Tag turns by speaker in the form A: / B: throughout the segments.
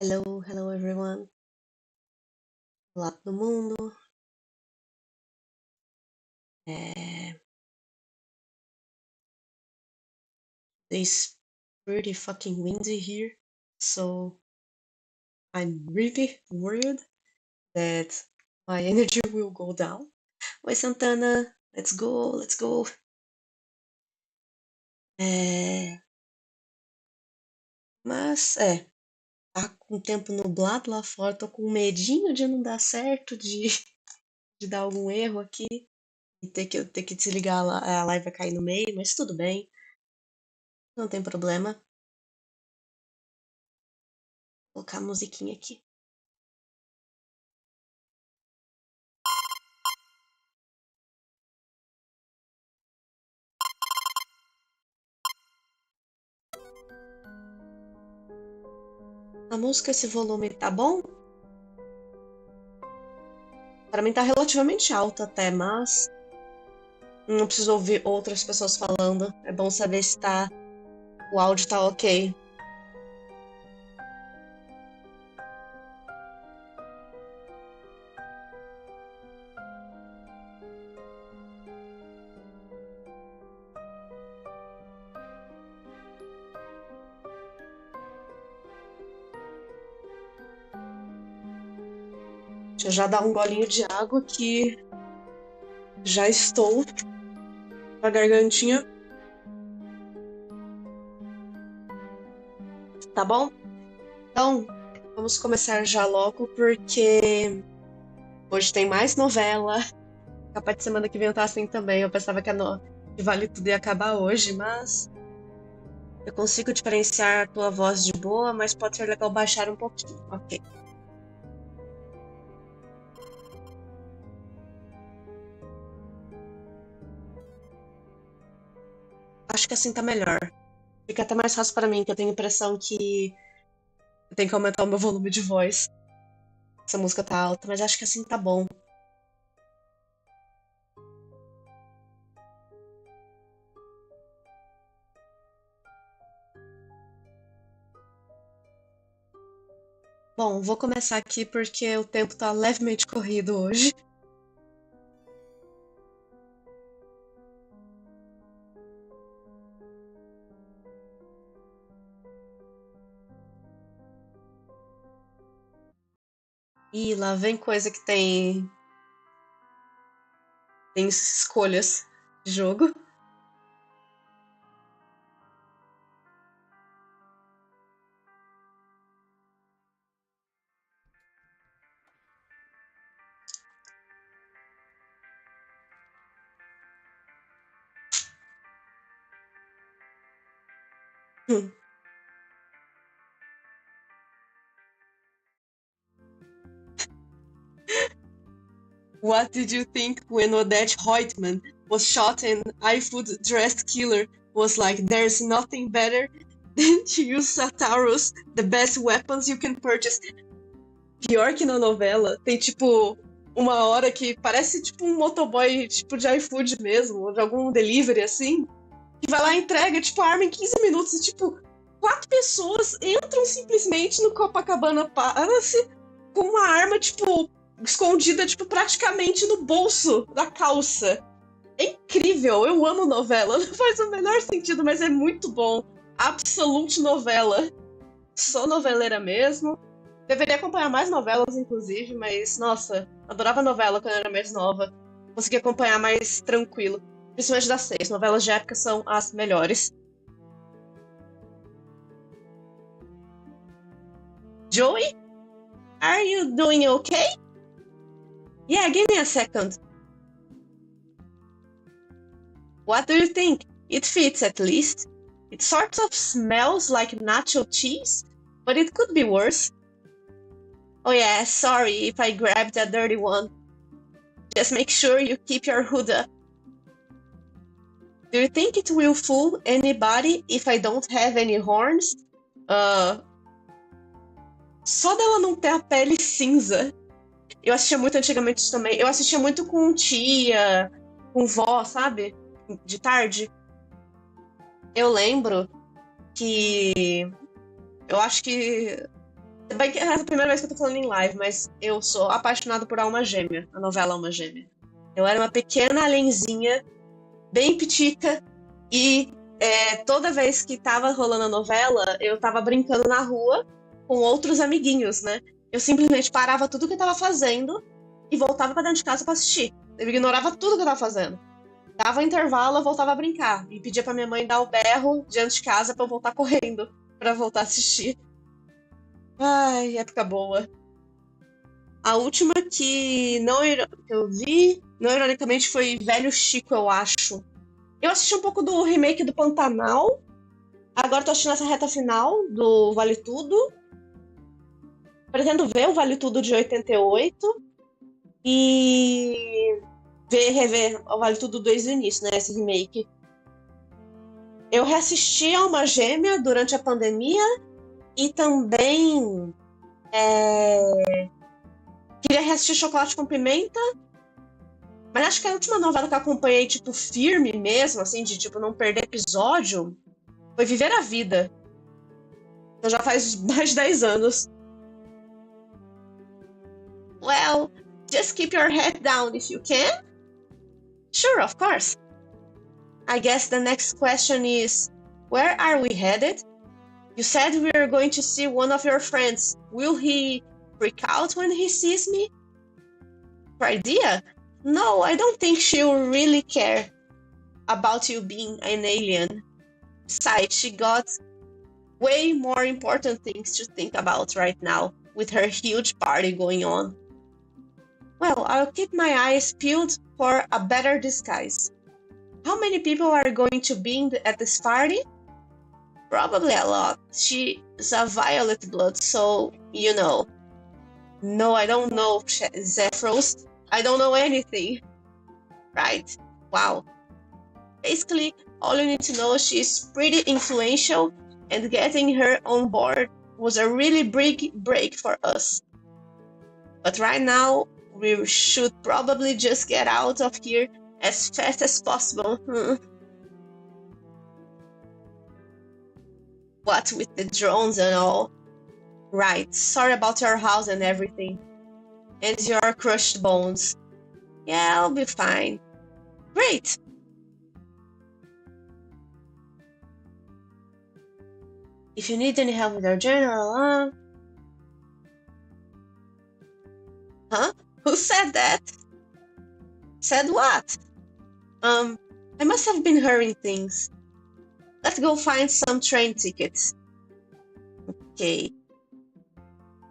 A: Hello everyone. Olá todo mundo. It's pretty fucking windy here, so I'm really worried that my energy will go down. Oi Santana, let's go, let's go. Mas tá com o tempo nublado lá fora, tô com medinho de não dar certo, de dar algum erro aqui e ter que desligar a live vai cair no meio, mas tudo bem, não tem problema. Vou colocar a musiquinha aqui. A música, esse volume tá bom? Pra mim tá relativamente alto até, mas não preciso ouvir outras pessoas falando. É bom saber se o áudio tá ok. Deixa eu já dar um golinho de água que já estou com a gargantinha. Tá bom? Então, vamos começar já logo porque hoje tem mais novela. Capaz de semana que vem eu tá assim também. Eu pensava que que Vale Tudo ia acabar hoje, mas eu consigo diferenciar a tua voz de boa, mas pode ser legal baixar um pouquinho. Ok. Acho que assim tá melhor. Fica até mais fácil pra mim, que eu tenho a impressão que eu tenho que aumentar o meu volume de voz. Essa música tá alta, mas acho que assim tá bom. Bom, vou começar aqui porque o tempo tá levemente corrido hoje. E lá vem coisa que tem escolhas de jogo. What did you think when Odette Reutemann was shot and iFood dressed killer was like, there's nothing better than to use Sataros, the best weapons you can purchase. Pior que na novela, tem tipo uma hora que parece tipo um motoboy tipo de iFood mesmo, ou de algum delivery assim, que vai lá e entrega tipo a arma em 15 minutos e tipo 4 pessoas entram simplesmente no Copacabana Palace com uma arma tipo escondida tipo praticamente no bolso da calça. É incrível, eu amo novela, não faz o menor sentido, mas é muito bom. Absolute novela. Sou noveleira mesmo. Deveria acompanhar mais novelas, inclusive, mas, nossa, adorava novela quando eu era mais nova. Consegui acompanhar mais tranquilo. Principalmente das 6. Novelas de época são as melhores. Joey? Are you doing okay? Yeah, give me a second. What do you think? It fits at least. It sort of smells like nacho cheese, but it could be worse. Oh yeah, sorry if I grabbed a dirty one. Just make sure you keep your hood up. Do you think it will fool anybody if I don't have any horns? Só dela não ter a pele cinza. Eu assistia muito antigamente isso também. Eu assistia muito com tia, com vó, sabe? De tarde. Eu lembro que... Eu acho que... Bem que é a primeira vez que eu tô falando em live, mas eu sou apaixonado por Alma Gêmea, a novela Alma Gêmea. Eu era uma pequena alienzinha, bem pitica, e toda vez que tava rolando a novela, eu tava brincando na rua com outros amiguinhos, né? Eu simplesmente parava tudo que eu tava fazendo e voltava pra dentro de casa pra assistir. Eu ignorava tudo que eu tava fazendo. Dava um intervalo, eu voltava a brincar. E pedia pra minha mãe dar o berro diante de casa pra eu voltar correndo, pra voltar a assistir. Ai, época boa. A última que eu vi, não ironicamente, foi Velho Chico, eu acho. Eu assisti um pouco do remake do Pantanal. Agora tô assistindo essa reta final do Vale Tudo. Pretendo ver o Vale Tudo de 88. E rever o Vale Tudo desde o início, né? Esse remake. Eu reassisti a Alma Gêmea durante a pandemia. E também queria reassistir Chocolate com Pimenta. Mas acho que a última novela que eu acompanhei, tipo, firme mesmo, assim, de tipo, não perder episódio, foi Viver a Vida. Então já faz mais de 10 anos. Well, just keep your head down if you can. Sure, of course. I guess the next question is, where are we headed? You said we are going to see one of your friends. Will he freak out when he sees me? Your idea? No, I don't think she'll really care about you being an alien. Besides, she got way more important things to think about right now, with her huge party going on. Well, I'll keep my eyes peeled for a better disguise. How many people are going to be at this party? Probably a lot. She's a violet blood, so, you know. No, I don't know Zephyros. I don't know anything. Right. Wow. Basically, all you need to know is she's pretty influential, and getting her on board was a really big break for us. But right now, we should probably just get out of here as fast as possible. What with the drones and all. Right, sorry about your house and everything. And your crushed bones. Yeah, I'll be fine. Great! If you need any help with your journal, Huh? Who said that? Said what? I must have been hearing things. Let's go find some train tickets. Ok.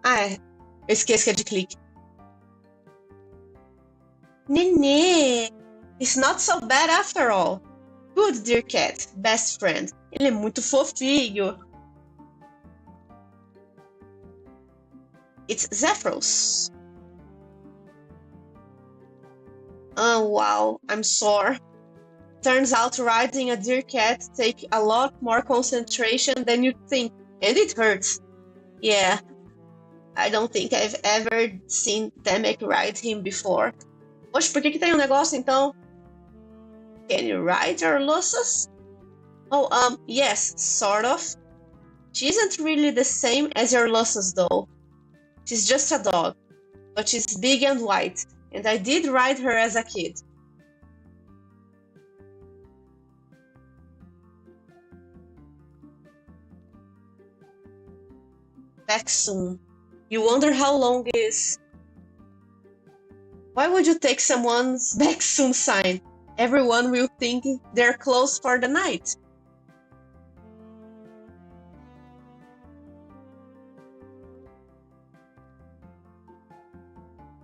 A: Eu esqueci que é de clique. Nenê! It's not so bad after all. Good, dear cat. Best friend. Ele é muito fofinho. It's Zephyros. Oh, wow. I'm sore. Turns out riding a deer cat takes a lot more concentration than you think, and it hurts. Yeah, I don't think I've ever seen Demek ride him before. Oxe, por que tem um negócio então? Can you ride your Lusus? Oh, yes, sort of. She isn't really the same as your Lusus though. She's just a dog, but she's big and white, and I did ride her as a kid. Back soon. You wonder how long is... Why would you take someone's back soon sign? Everyone will think they're closed for the night.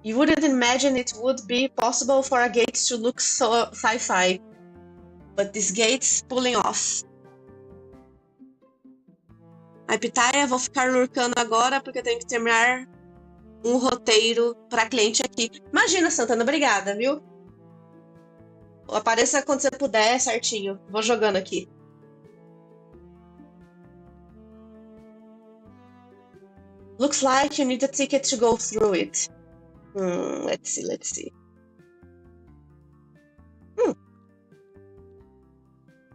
A: You wouldn't imagine it would be possible for a gate to look so sci-fi, but this gate's pulling off. A pitaia, vou ficar lurkando agora porque eu tenho que terminar um roteiro para cliente aqui. Imagina, Santana, obrigada, viu? Apareça quando você puder, certinho. Vou jogando aqui. Looks like you need a ticket to go through it. Let's see.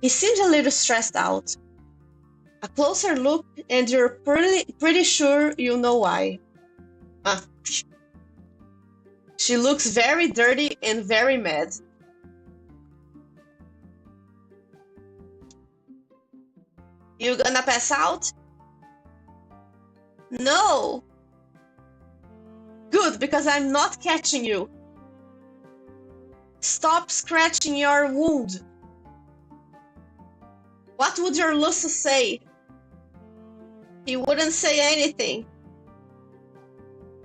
A: He seems a little stressed out. A closer look and you're pretty sure you know why. She looks very dirty and very mad. You gonna pass out? No! Good, because I'm not catching you. Stop scratching your wound. What would your Lucy say? He wouldn't say anything.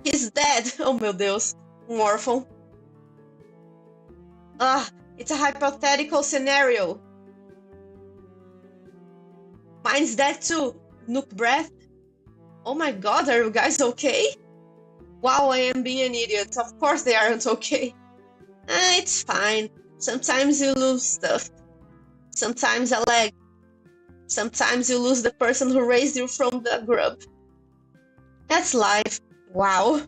A: He's dead. Oh meu Deus. Órphan. It's a hypothetical scenario. Mine's dead too. Nook breath. Oh my god, are you guys okay? Wow, I am being an idiot. Of course they aren't okay. It's fine. Sometimes you lose stuff. Sometimes a leg. Sometimes you lose the person who raised you from the grub. That's life. Wow.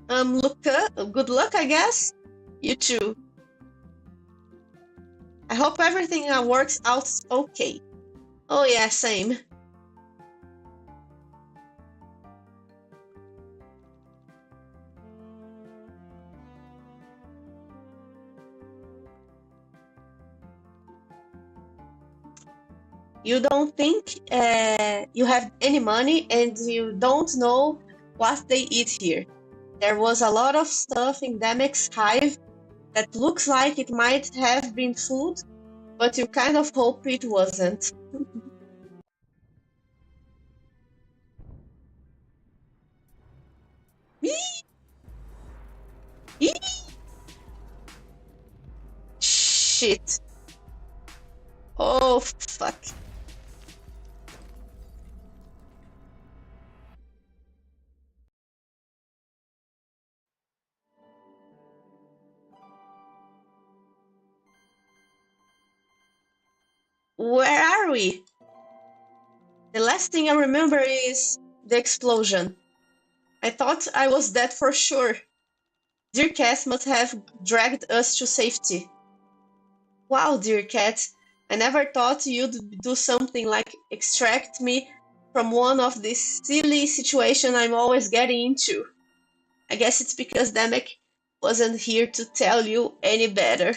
A: Good luck, I guess. You too. I hope everything works out okay. Oh yeah, same. You don't think you have any money and you don't know what they eat here. There was a lot of stuff in Demek's hive that looks like it might have been food, but you kind of hope it wasn't. Shit. Oh, fuck. Where are we? The last thing I remember is the explosion. I thought I was dead for sure. Dear Cat must have dragged us to safety. Wow, dear Cat, I never thought you'd do something like extract me from one of these silly situations I'm always getting into. I guess it's because Demek wasn't here to tell you any better.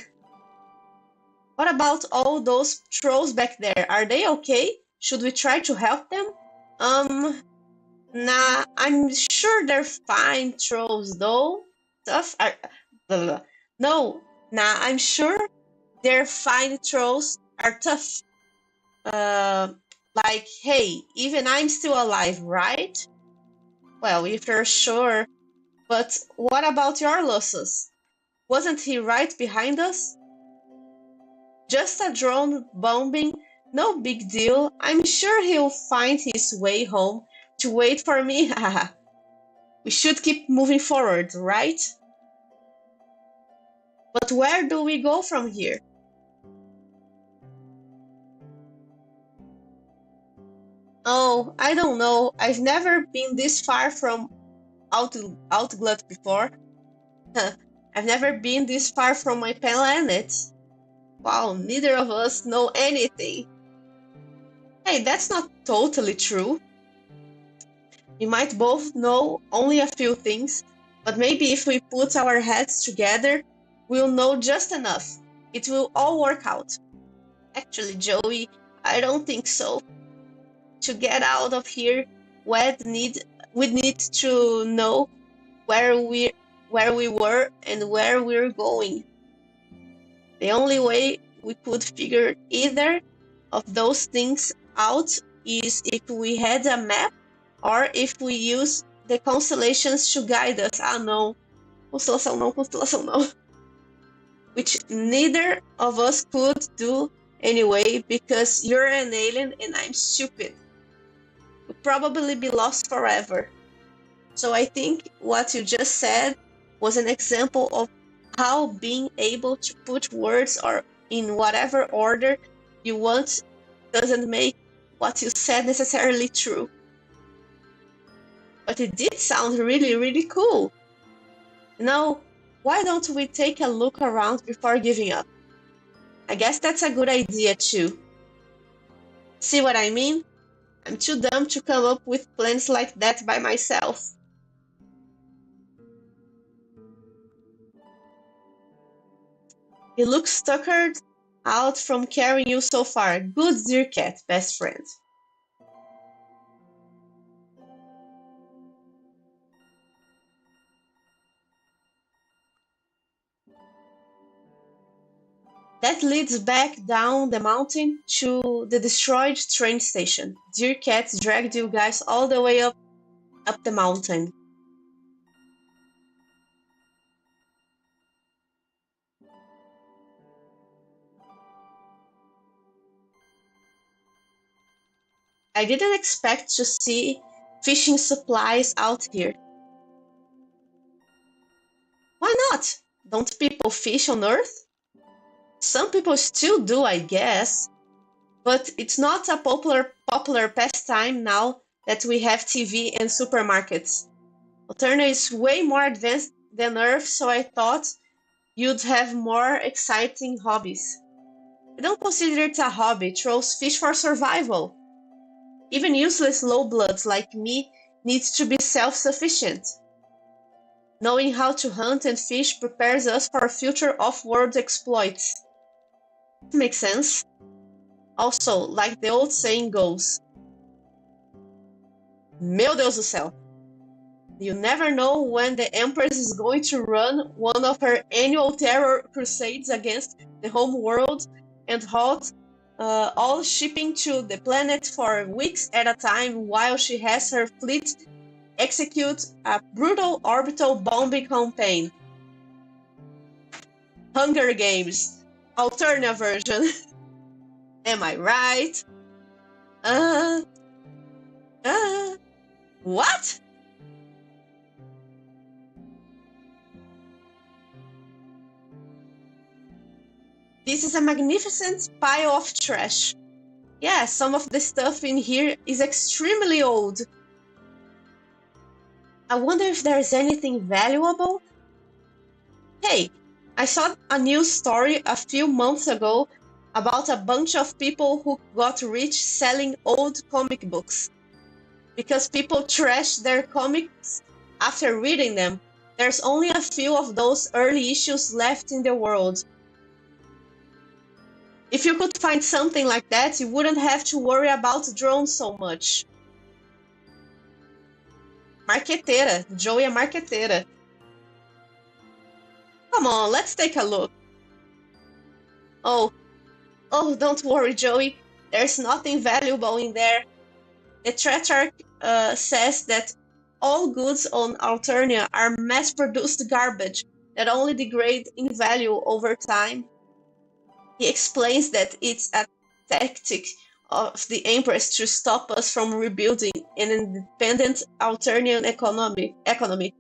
A: What about all those trolls back there? Are they okay? Should we try to help them? Nah, I'm sure they're fine trolls though. Tough are... No, nah, I'm sure their fine trolls are tough. Like, hey, even I'm still alive, right? Well, if you're sure. But what about your Lucius? Wasn't he right behind us? Just a drone bombing, no big deal. I'm sure he'll find his way home to wait for me. We should keep moving forward, right? But where do we go from here? Oh, I don't know. I've never been this far from Outglut before. I've never been this far from my planet. Wow, neither of us know anything. Hey, that's not totally true. We might both know only a few things, but maybe if we put our heads together, we'll know just enough. It will all work out. Actually, Joey, I don't think so. To get out of here, we'd need to know where we were and where we're going. The only way we could figure either of those things out is if we had a map or if we use the constellations to guide us. Ah, não. Constelação não, constelação não. Which neither of us could do anyway because you're an alien and I'm stupid. We'd probably be lost forever. So I think what you just said was an example of how being able to put words or in whatever order you want doesn't make what you said necessarily true. But it did sound really, really cool. Now, why don't we take a look around before giving up? I guess that's a good idea too. See what I mean? I'm too dumb to come up with plans like that by myself. He looks tuckered out from carrying you so far. Good dear cat, best friend. That leads back down the mountain to the destroyed train station. Dear cat dragged you guys all the way up the mountain. I didn't expect to see fishing supplies out here. Why not? Don't people fish on Earth? Some people still do, I guess. But it's not a popular pastime now that we have TV and supermarkets. Alterna is way more advanced than Earth, so I thought you'd have more exciting hobbies. I don't consider it a hobby, trolls fish for survival. Even useless low-bloods like me needs to be self-sufficient. Knowing how to hunt and fish prepares us for future off-world exploits. Makes sense. Also, like the old saying goes, meu Deus do céu. You never know when the Empress is going to run one of her annual terror crusades against the home world and halt all shipping to the planet for weeks at a time while she has her fleet execute a brutal orbital bombing campaign. Hunger Games, Alterna version. Am I right? What? This is a magnificent pile of trash. Yeah, some of the stuff in here is extremely old. I wonder if there's anything valuable? Hey, I saw a news story a few months ago about a bunch of people who got rich selling old comic books. Because people trash their comics after reading them, there's only a few of those early issues left in the world. If you could find something like that, you wouldn't have to worry about drones so much. Marqueteira. Joey é marqueteira. Come on, let's take a look. Oh, don't worry, Joey. There's nothing valuable in there. The Tetrarch says that all goods on Alternia are mass-produced garbage that only degrade in value over time. He explains that it's a tactic of the Empress to stop us from rebuilding an independent Alternian economy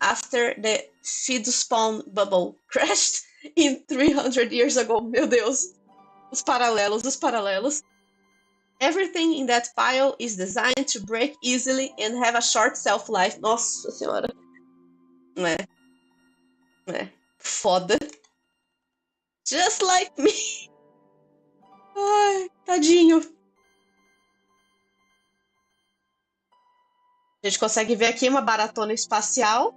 A: after the feed-spawn bubble crashed in 300 years ago. Meu Deus! Os paralelos. Everything in that pile is designed to break easily and have a short shelf-life. Nossa senhora. Foda. Just like me. Ai, tadinho. A gente consegue ver aqui uma baratona espacial,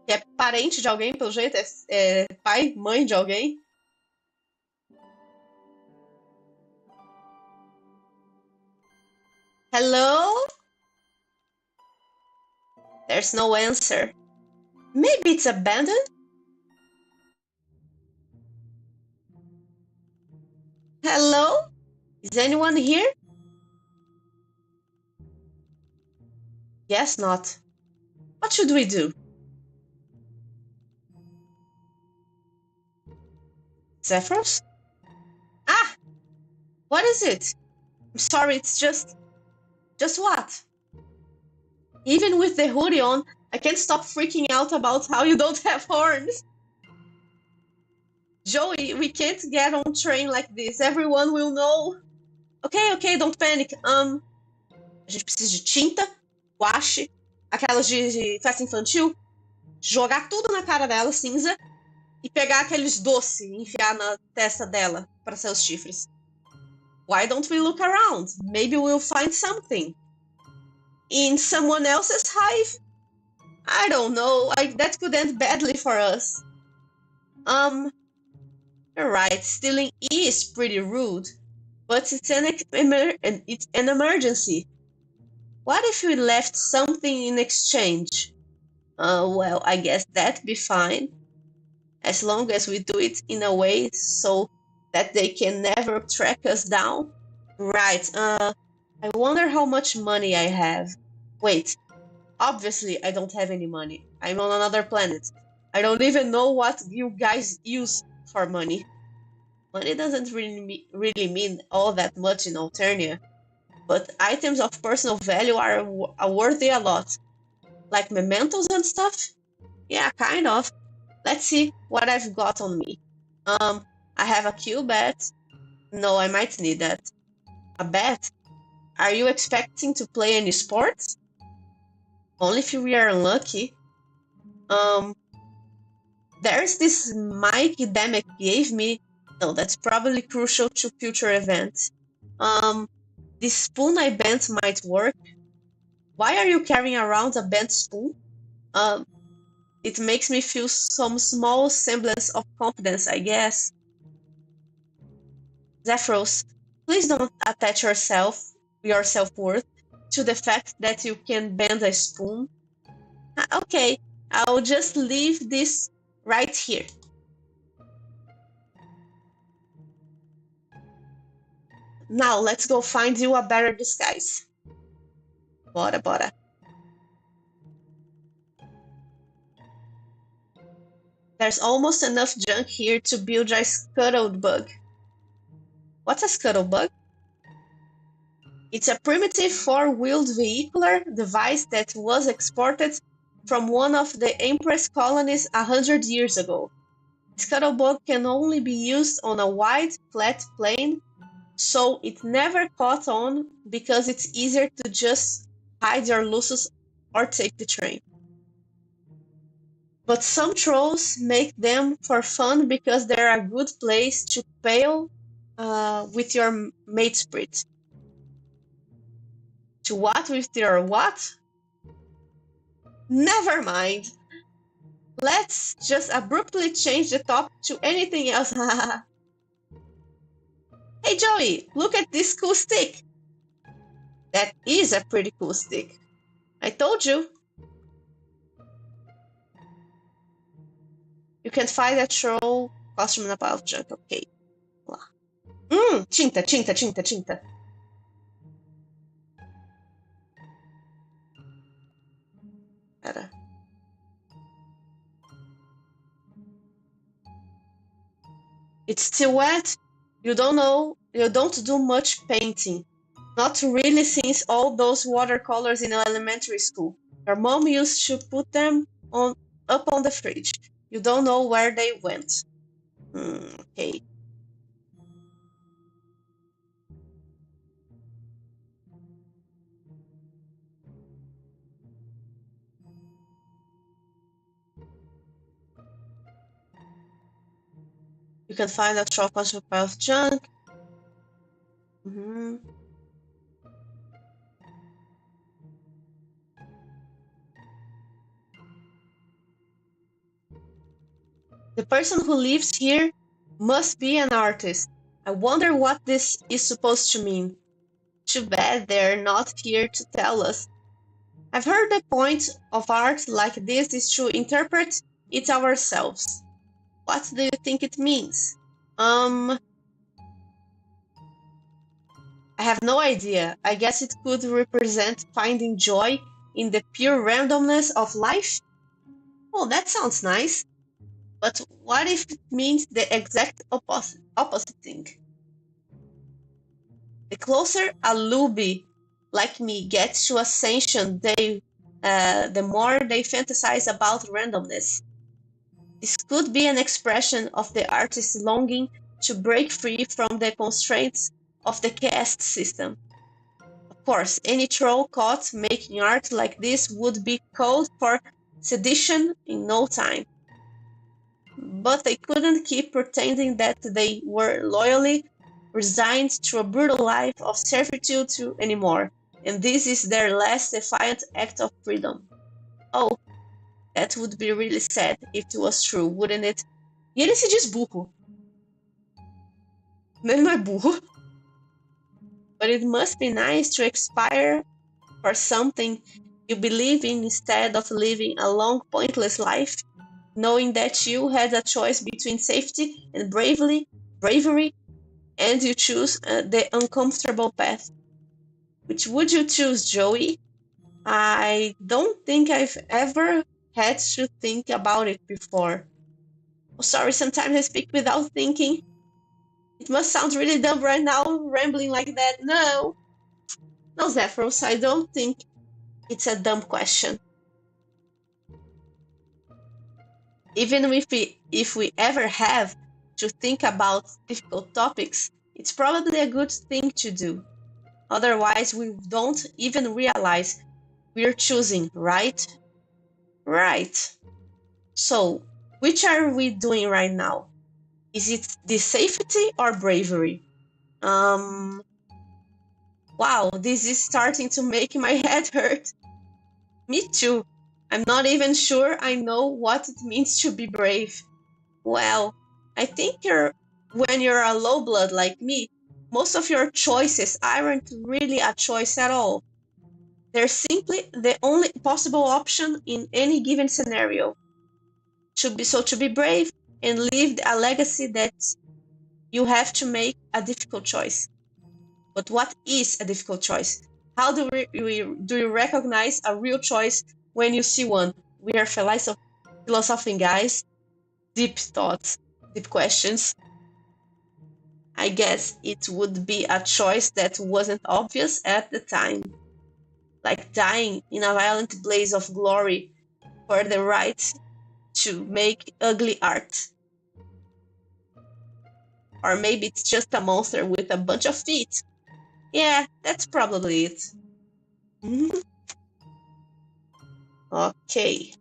A: que é parente de alguém, pelo jeito, é pai, mãe de alguém. Hello? There's no answer. Maybe it's abandoned? Hello? Is anyone here? Guess not. What should we do? Zephyros? Ah! What is it? I'm sorry, it's just what? Even with the hoodie on, I can't stop freaking out about how you don't have horns. Joey, we can't get on train like this. Everyone will know. Ok, don't panic. A gente precisa de tinta, guache, aquelas de festa infantil, jogar tudo na cara dela, cinza, e pegar aqueles doces e enfiar na testa dela para ser os chifres. Why don't we look around? Maybe we'll find something. In someone else's hive? I don't know. That could end badly for us. You're right. Stealing is pretty rude, but it's an emergency. What if we left something in exchange? Well, I guess that'd be fine, as long as we do it in a way so that they can never track us down. Right, I wonder how much money I have. Wait, obviously I don't have any money. I'm on another planet. I don't even know what you guys use for money. Money doesn't really mean all that much in Alternia, but items of personal value are worthy a lot. Like mementos and stuff? Yeah, kind of. Let's see what I've got on me. I have a Q bet. No, I might need that. A bet? Are you expecting to play any sports? Only if we are unlucky. There's this mic Demek gave me. No, that's probably crucial to future events. This spoon I bent might work. Why are you carrying around a bent spoon? It makes me feel some small semblance of confidence, I guess. Zephyros, please don't attach your self-worth to the fact that you can bend a spoon. Okay, I'll just leave this right here. Now let's go find you a better disguise. Bora. There's almost enough junk here to build a scuttled bug. What's a scuttlebug? It's a primitive four-wheeled vehicular device that was exported from one of the Empress colonies 100 years ago. Scuttlebug can only be used on a wide, flat plane, so it never caught on because it's easier to just hide your Lusus or take the train. But some trolls make them for fun because they're a good place to pale with your mate spirit. To what with your what? Never mind. Let's just abruptly change the topic to anything else. Hey Joey, look at this cool stick. That is a pretty cool stick. I told you. You can find a troll costume in a pile of junk. Okay. Tinta. Pera. It's still wet? You don't do much painting. Not really since all those watercolors in elementary school. Your mom used to put them up on the fridge. You don't know where they went. Okay. You can find a chocolate pile of junk. The person who lives here must be an artist. I wonder what this is supposed to mean. Too bad they're not here to tell us. I've heard the point of art like this is to interpret it ourselves. What do you think it means? I have no idea. I guess it could represent finding joy in the pure randomness of life. Oh, that sounds nice. But what if it means the exact opposite thing? The closer a looby like me gets to ascension, the more they fantasize about randomness. This could be an expression of the artist's longing to break free from the constraints of the caste system. Of course, any troll caught making art like this would be called for sedition in no time. But they couldn't keep pretending that they were loyally resigned to a brutal life of servitude anymore, and this is their last defiant act of freedom. Oh, that would be really sad if it was true, wouldn't it? E ele se diz burro. Ele não é burro. But it must be nice to aspire for something you believe in instead of living a long, pointless life, knowing that you had a choice between safety and bravery, and you choose the uncomfortable path. Which would you choose, Joey? I don't think I've ever had to think about it before. Oh, sorry, sometimes I speak without thinking. It must sound really dumb right now, rambling like that. No, Zephyros, I don't think it's a dumb question. Even if we ever have to think about difficult topics, it's probably a good thing to do. Otherwise, we don't even realize we're choosing, right? Right. So, which are we doing right now? Is it the safety or bravery? Wow, this is starting to make my head hurt. Me too. I'm not even sure I know what it means to be brave. Well, I think when you're a low blood like me, most of your choices aren't really a choice at all. They're simply the only possible option in any given scenario. To be brave and leave a legacy that you have to make a difficult choice. But what is a difficult choice? How do you recognize a real choice when you see one? We are philosophing guys. Deep thoughts, deep questions. I guess it would be a choice that wasn't obvious at the time. Like dying in a violent blaze of glory for the right to make ugly art. Or maybe it's just a monster with a bunch of feet. Yeah, that's probably it. Okay.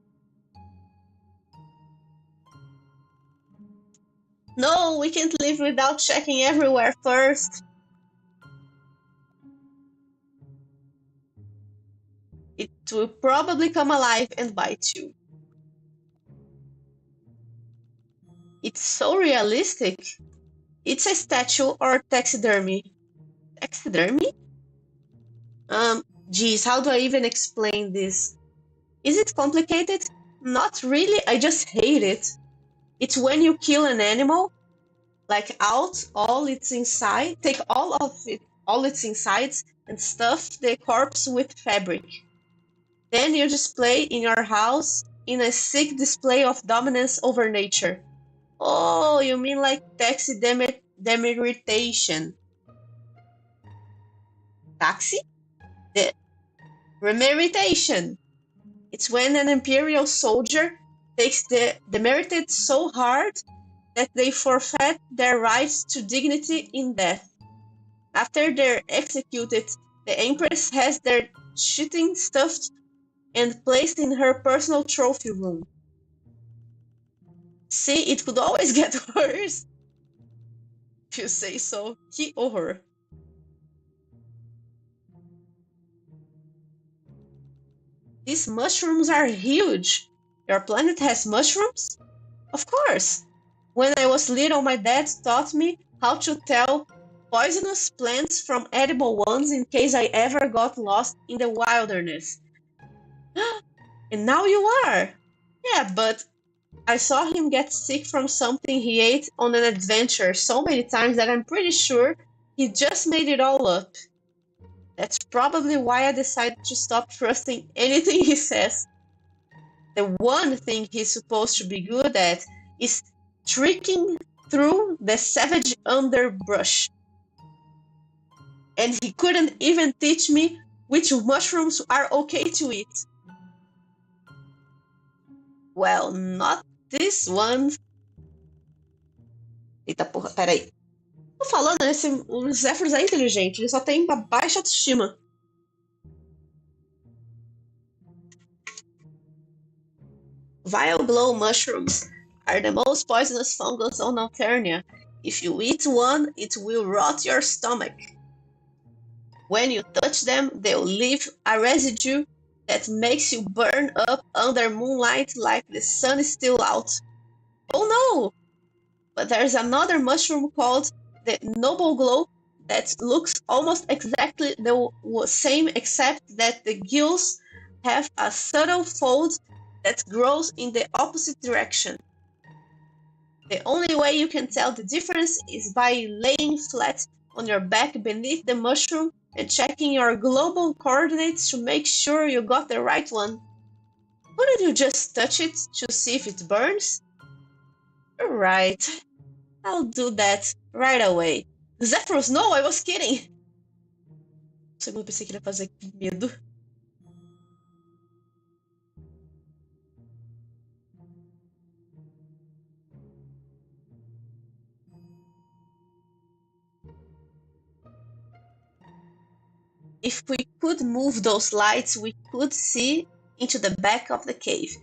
A: No, we can't live without checking everywhere first. It will probably come alive and bite you. It's so realistic. It's a statue or taxidermy. Taxidermy? Geez, how do I even explain this? Is it complicated? Not really, I just hate it. It's when you kill an animal, like out all its inside, take all its insides, and stuff the corpse with fabric. Then you display in your house in a sick display of dominance over nature. Oh, you mean like taxidermization? Taxi? The remeritation. It's when an imperial soldier takes the demerited so hard that they forfeit their rights to dignity in death. After they're executed, the empress has their shitting stuffed and placed in her personal trophy room. See, it could always get worse. If you say so, he or her. These mushrooms are huge. Your planet has mushrooms? Of course. When I was little, my dad taught me how to tell poisonous plants from edible ones in case I ever got lost in the wilderness. And now you are. Yeah, but I saw him get sick from something he ate on an adventure so many times that I'm pretty sure he just made it all up. That's probably why I decided to stop trusting anything he says. The one thing he's supposed to be good at is tricking through the savage underbrush. And he couldn't even teach me which mushrooms are okay to eat. Well, not this one. Eita porra, peraí. Tô falando, o Zephyrus é inteligente, ele só tem uma baixa autoestima. Vile glow mushrooms are the most poisonous fungus on Alternia. If you eat one, it will rot your stomach. When you touch them, they'll leave a residue that makes you burn up under moonlight like the sun is still out. Oh no! But there's another mushroom called the noble glow that looks almost exactly the same, except that the gills have a subtle fold that grows in the opposite direction. The only way you can tell the difference is by laying flat on your back beneath the mushroom and checking your global coordinates to make sure you got the right one. Wouldn't you just touch it to see if it burns? Right. I'll do that right away. Zephyrus, no, I was kidding! Por um segundo eu pensei que ele ia fazer medo. If we could move those lights, we could see into the back of the cave.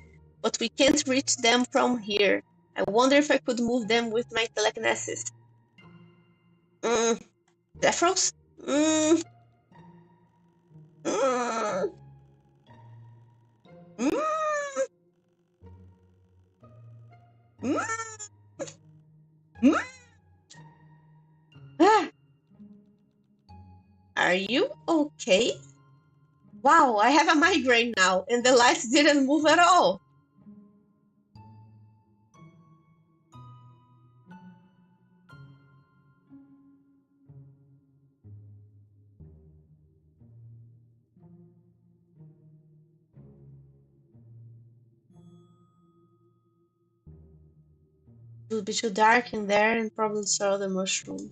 A: But we can't reach them from here. I wonder if I could move them with my telekinesis. Zephyrus? Mm. Mm. Mm. Mm. Mm. Ah. Are you okay? Wow, I have a migraine now, and the lights didn't move at all. It would be too dark in there and probably saw the mushroom.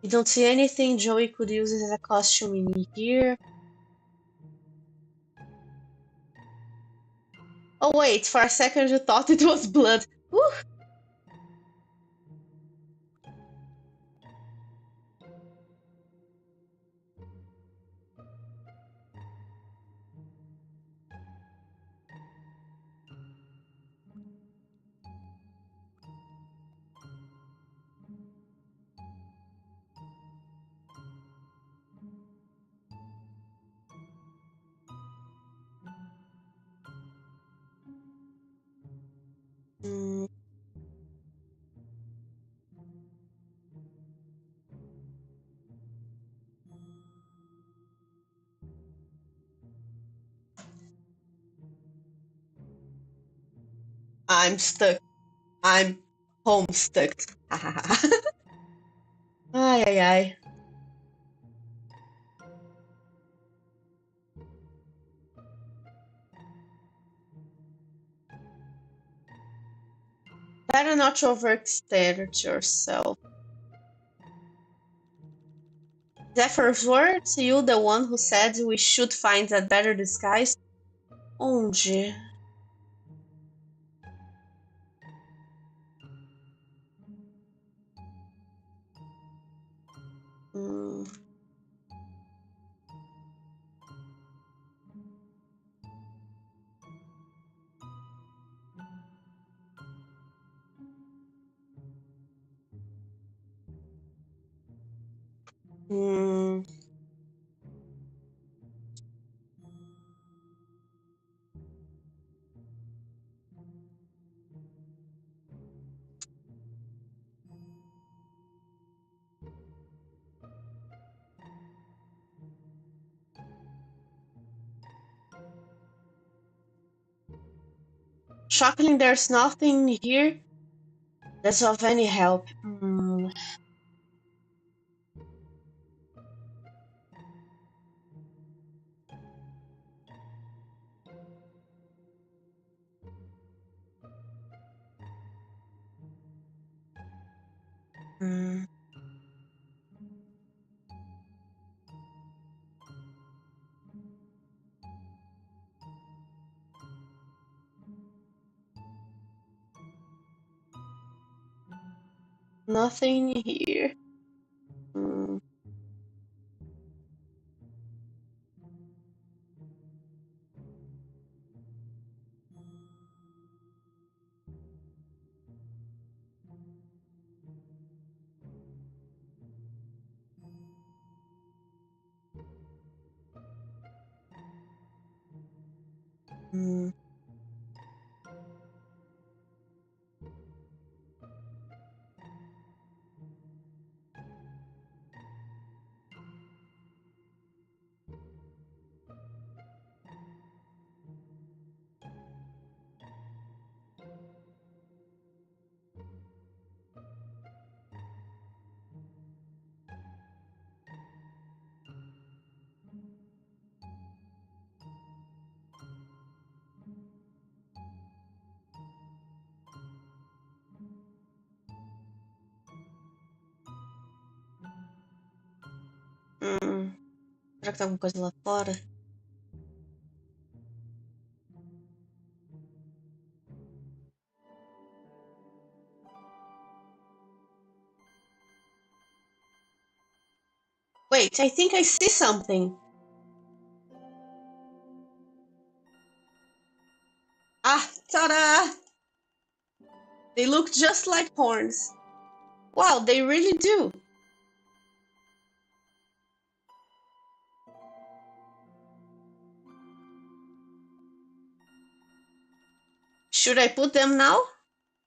A: You don't see anything Joey could use as a costume in here. Oh wait, for a second you thought it was blood. Whew. Mm. I'm stuck. I'm home stuck. Ai, ai, ai. Better not to overextend yourself. Zephyr's words, you the one who said we should find a better disguise? Onde? Hum. Hum. Shockingly, there's nothing here that's of any help. Hmm. Nothing here. Hmm. Hmm. Hum. Será que tem alguma coisa lá fora? Wait, I think I see something. Ah, ta-da! They look just like horns. Wow, they really do. Should I put them now?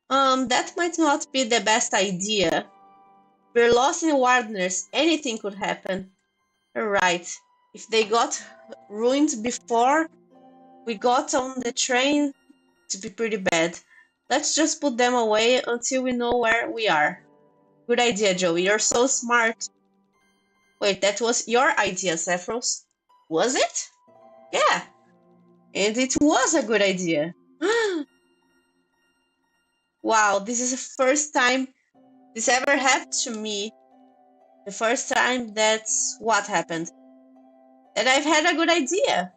A: That might not be the best idea. We're lost in wilderness. Anything could happen. Right. If they got ruined before we got on the train, it'd be pretty bad. Let's just put them away until we know where we are. Good idea, Joey. You're so smart. Wait, that was your idea, Zephros. Was it? Yeah, and it was a good idea. Wow, this is the first time this ever happened to me. The first time that's what happened. That I've had a good idea.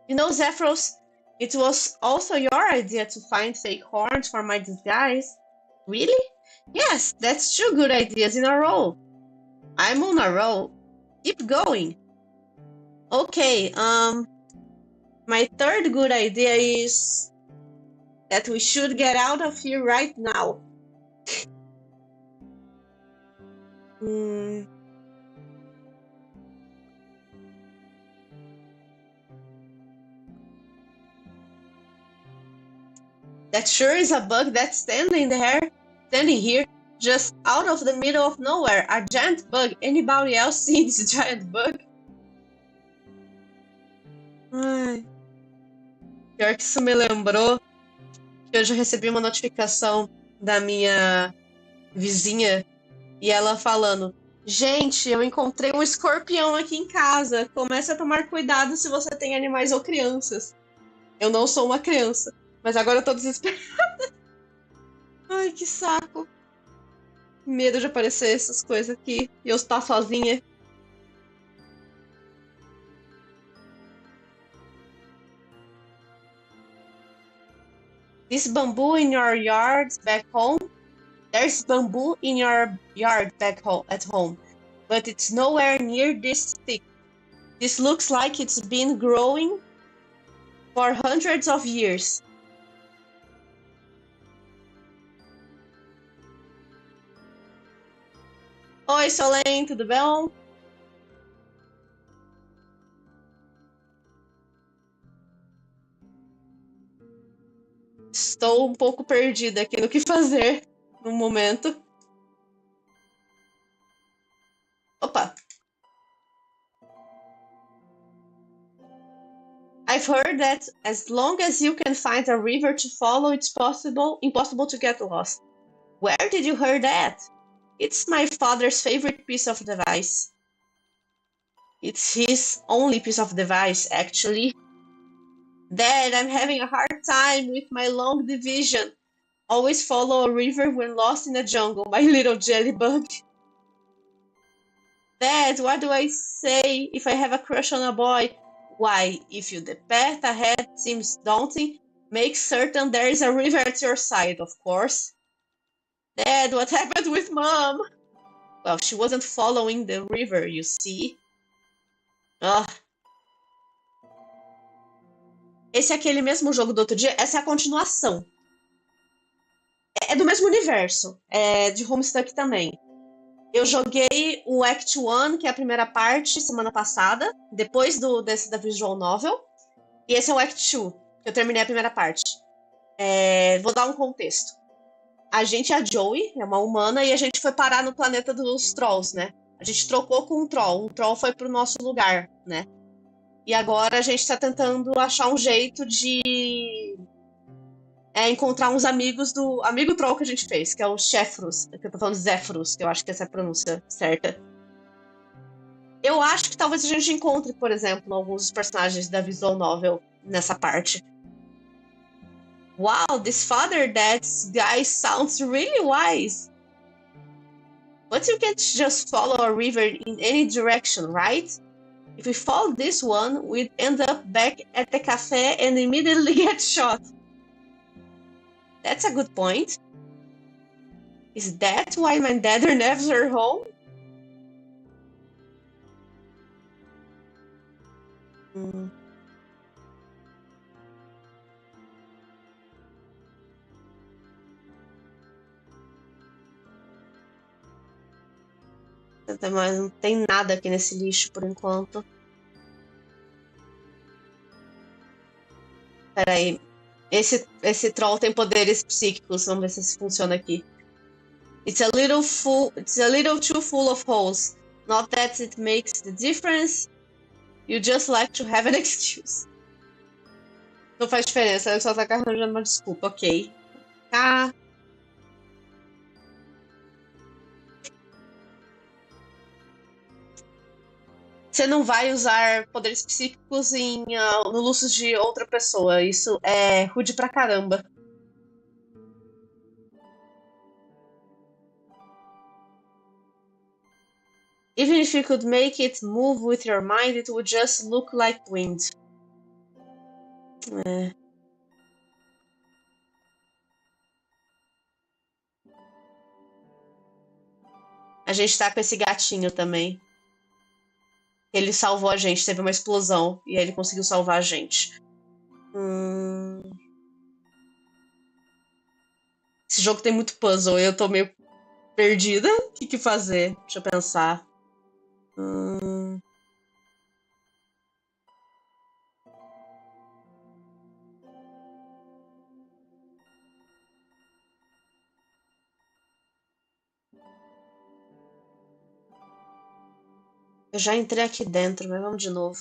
A: You know, Zephros, it was also your idea to find fake horns for my disguise. Really? Yes, that's two good ideas in a row. I'm on a roll. Keep going. Okay, my third good idea is that we should get out of here right now. Hmm. That sure is a bug that's standing here, just out of the middle of nowhere. A giant bug. Anybody else seen this giant bug? Ai, pior que isso me lembrou que hoje eu recebi uma notificação da minha vizinha e ela falando: Gente, eu encontrei um escorpião aqui em casa. Comece a tomar cuidado se você tem animais ou crianças. Eu não sou uma criança, mas agora eu tô desesperada. Ai, que saco. Medo de aparecer essas coisas aqui e eu estar sozinha. This bamboo in your yard back home? There's bamboo in your yard back home at home, but it's nowhere near this thick. This looks like it's been growing for hundreds of years. Oi, Solene, tudo bom? Estou um pouco perdida aqui no que fazer no momento. Opa! I've heard that as long as you can find a river to follow, it's impossible to get lost. Where did you hear that? It's my father's favorite piece of advice. It's his only piece of advice, actually. Dad, I'm having a hard time with my long division. Always follow a river when lost in a jungle, my little jellybug. Dad, what do I say if I have a crush on a boy? Why, if the path ahead seems daunting, make certain there is a river at your side, of course. Dad, what happened with Mom? Well, she wasn't following the river, you see. Ah. Esse é aquele mesmo jogo do outro dia, essa é a continuação. É do mesmo universo, é de Homestuck também. Eu joguei o Act 1, que é a primeira parte, semana passada, depois desse da Visual Novel. E esse é o Act 2, que eu terminei a primeira parte. Vou dar um contexto. A gente é a Joey, é uma humana, e a gente foi parar no planeta dos Trolls, né? A gente trocou com um Troll foi pro nosso lugar, né? E agora a gente tá tentando achar um jeito de encontrar uns amigos do amigo Troll que a gente fez, que é o Chefrus, que eu tô falando Zephyrus, que eu acho que essa é a pronúncia certa. Eu acho que talvez a gente encontre, por exemplo, alguns dos personagens da visual novel nessa parte. Wow, this father that guy sounds really wise. But you can't just follow a river in any direction, right? If we follow this one, we'd end up back at the cafe and immediately get shot. That's a good point. Is that why my dad are never home? Mas não tem nada aqui nesse lixo por enquanto. Peraí. Esse troll tem poderes psíquicos. Vamos ver se isso funciona aqui. It's a little too full of holes. Not that it makes the difference. You just like to have an excuse. Não faz diferença, eu só tá arranjando uma desculpa, ok. Tá. Você não vai usar poderes psíquicos no luxo de outra pessoa. Isso é rude pra caramba. Even if you could make it move with your mind, it would just look like wind. A gente tá com esse gatinho também. Ele salvou a gente, teve uma explosão e aí ele conseguiu salvar a gente. Esse jogo tem muito puzzle, eu tô meio perdida. O que fazer? Deixa eu pensar. Eu já entrei aqui dentro, mas vamos de novo.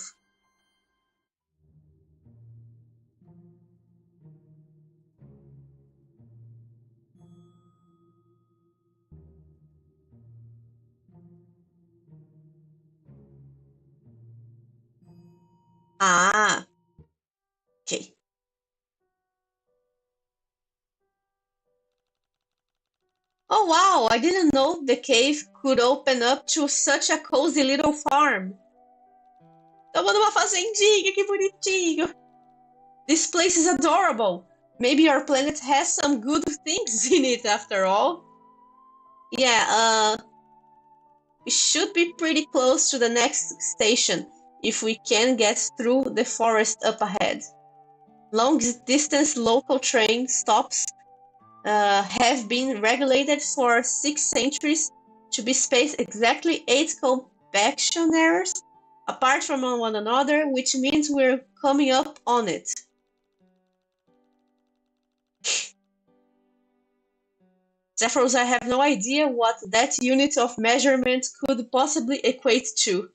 A: Ah, ok. Oh wow, I didn't know the cave could open up to such a cozy little farm. Estamos numa fazendinha, que bonitinho. This place is adorable. Maybe our planet has some good things in it after all. Yeah, we should be pretty close to the next station if we can get through the forest up ahead. Long-distance local train stops have been regulated for 6 centuries to be spaced exactly 8 compaction errors apart from one another, which means we're coming up on it. Zephyrus, I have no idea what that unit of measurement could possibly equate to.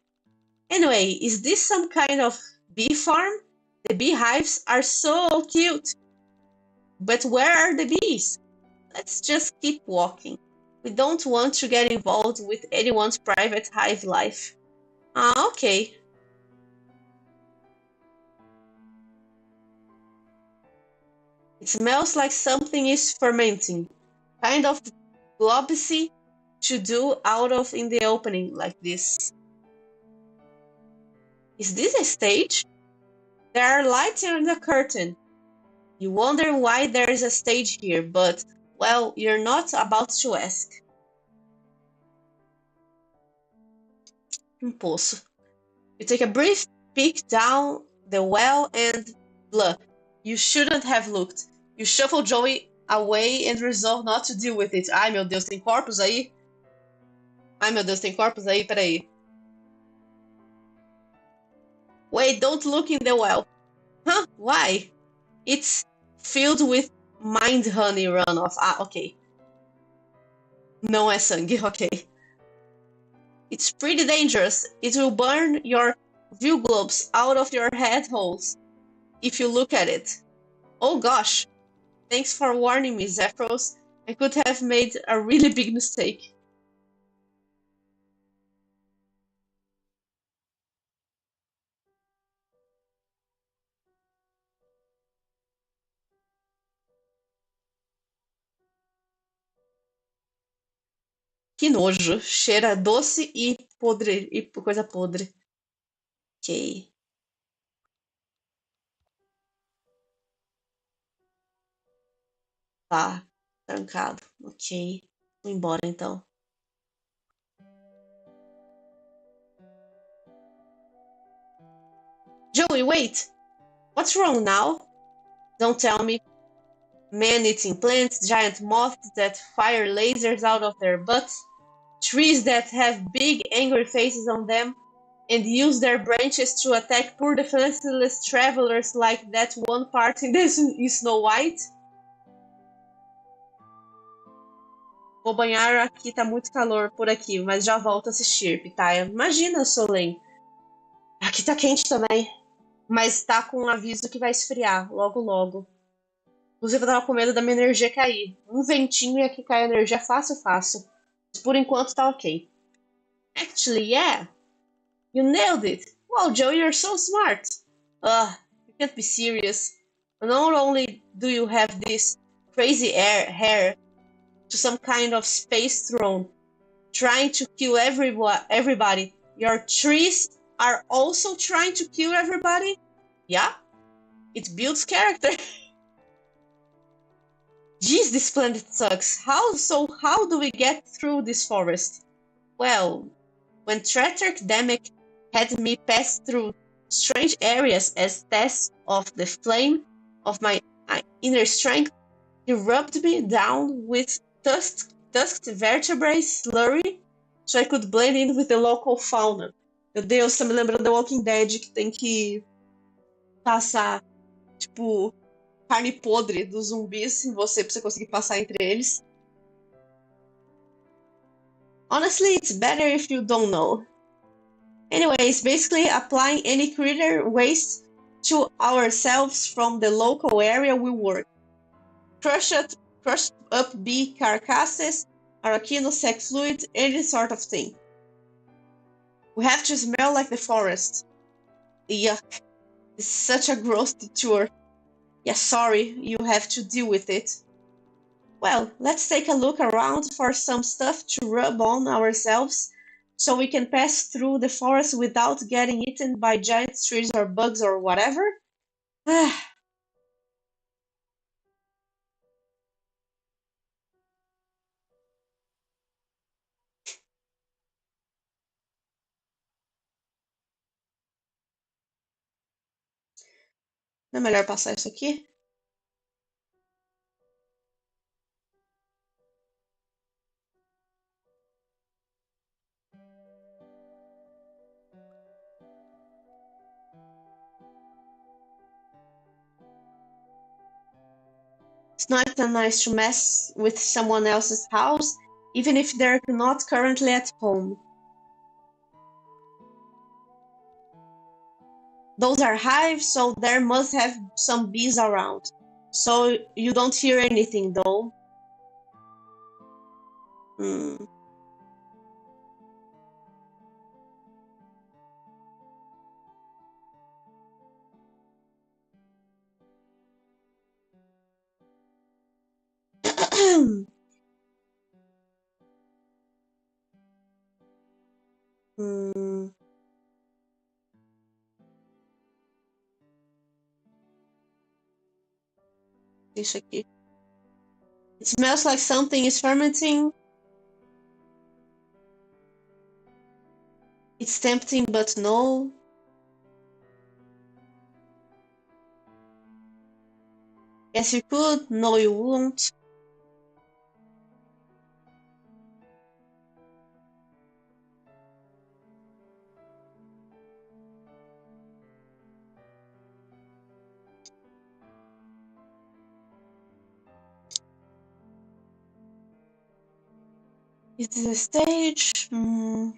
A: Anyway, is this some kind of bee farm? The beehives are so cute. But where are the bees? Let's just keep walking. We don't want to get involved with anyone's private hive life. Ah, okay. It smells like something is fermenting. Kind of globusy to do out of in the opening like this. Is this a stage? There are lights on the curtain. You wonder why there is a stage here, but, well, you're not about to ask. Impulso. You take a brief peek down the well and, blah, you shouldn't have looked. You shuffle Joey away and resolve not to deal with it. Ai, meu Deus, tem corpos aí? Ai, meu Deus, tem corpos aí? Peraí. Wait, don't look in the well. Huh? Why? It's filled with mind honey runoff. Ah, ok. Não é sangue, ok. It's pretty dangerous. It will burn your view globes out of your head holes if you look at it. Oh gosh. Thanks for warning me, Zephyros. I could have made a really big mistake. Que nojo. Cheira doce e podre e coisa podre. Ok. Tá. Trancado. Ok. Vou embora então. Joey, wait! What's wrong now? Don't tell me. Man-eating plants, giant moths that fire lasers out of their butts, trees that have big angry faces on them, and use their branches to attack poor defenseless travelers like that one part in Snow White. Vou banhar aqui, tá muito calor por aqui, mas já volto a assistir, Pitaia. Imagina, Solen. Aqui tá quente também, mas tá com um aviso que vai esfriar logo logo. Inclusive, eu tava com medo da minha energia cair. Um ventinho e aqui cai a energia fácil, fácil. Mas por enquanto tá ok. Actually, yeah. You nailed it. Wow, Joe, you're so smart. Ugh, you can't be serious. Not only do you have this crazy hair to some kind of space throne trying to kill everybody, your trees are also trying to kill everybody? Yeah, it builds character. Geez, this planet sucks. How do we get through this forest? Well, when Tretric Demic had me pass through strange areas as tests of the flame of my inner strength, he rubbed me down with tusked vertebrae slurry so I could blend in with the local fauna. Meu Deus, tá me lembrando da Walking Dead que tem que passar, tipo, carne podre dos zumbis em você pra você conseguir passar entre eles. Honestly, it's better if you don't know. Anyways, basically applying any critter waste to ourselves from the local area will work. Crushed up bee carcasses, arachno sex fluid, any sort of thing. We have to smell like the forest. Yuck. It's such a gross detour. Yeah, sorry, you have to deal with it. Well, let's take a look around for some stuff to rub on ourselves so we can pass through the forest without getting eaten by giant trees or bugs or whatever. Não é melhor passar isso aqui? It's not that nice to mess with someone else's house, even if they're not currently at home. Those are hives, so there must have some bees around. So you don't hear anything though. Hmm. Hmm. Deixa aqui. It smells like something is fermenting. It's tempting, but no. Yes, you could. No, you won't. It is a stage. Hmm.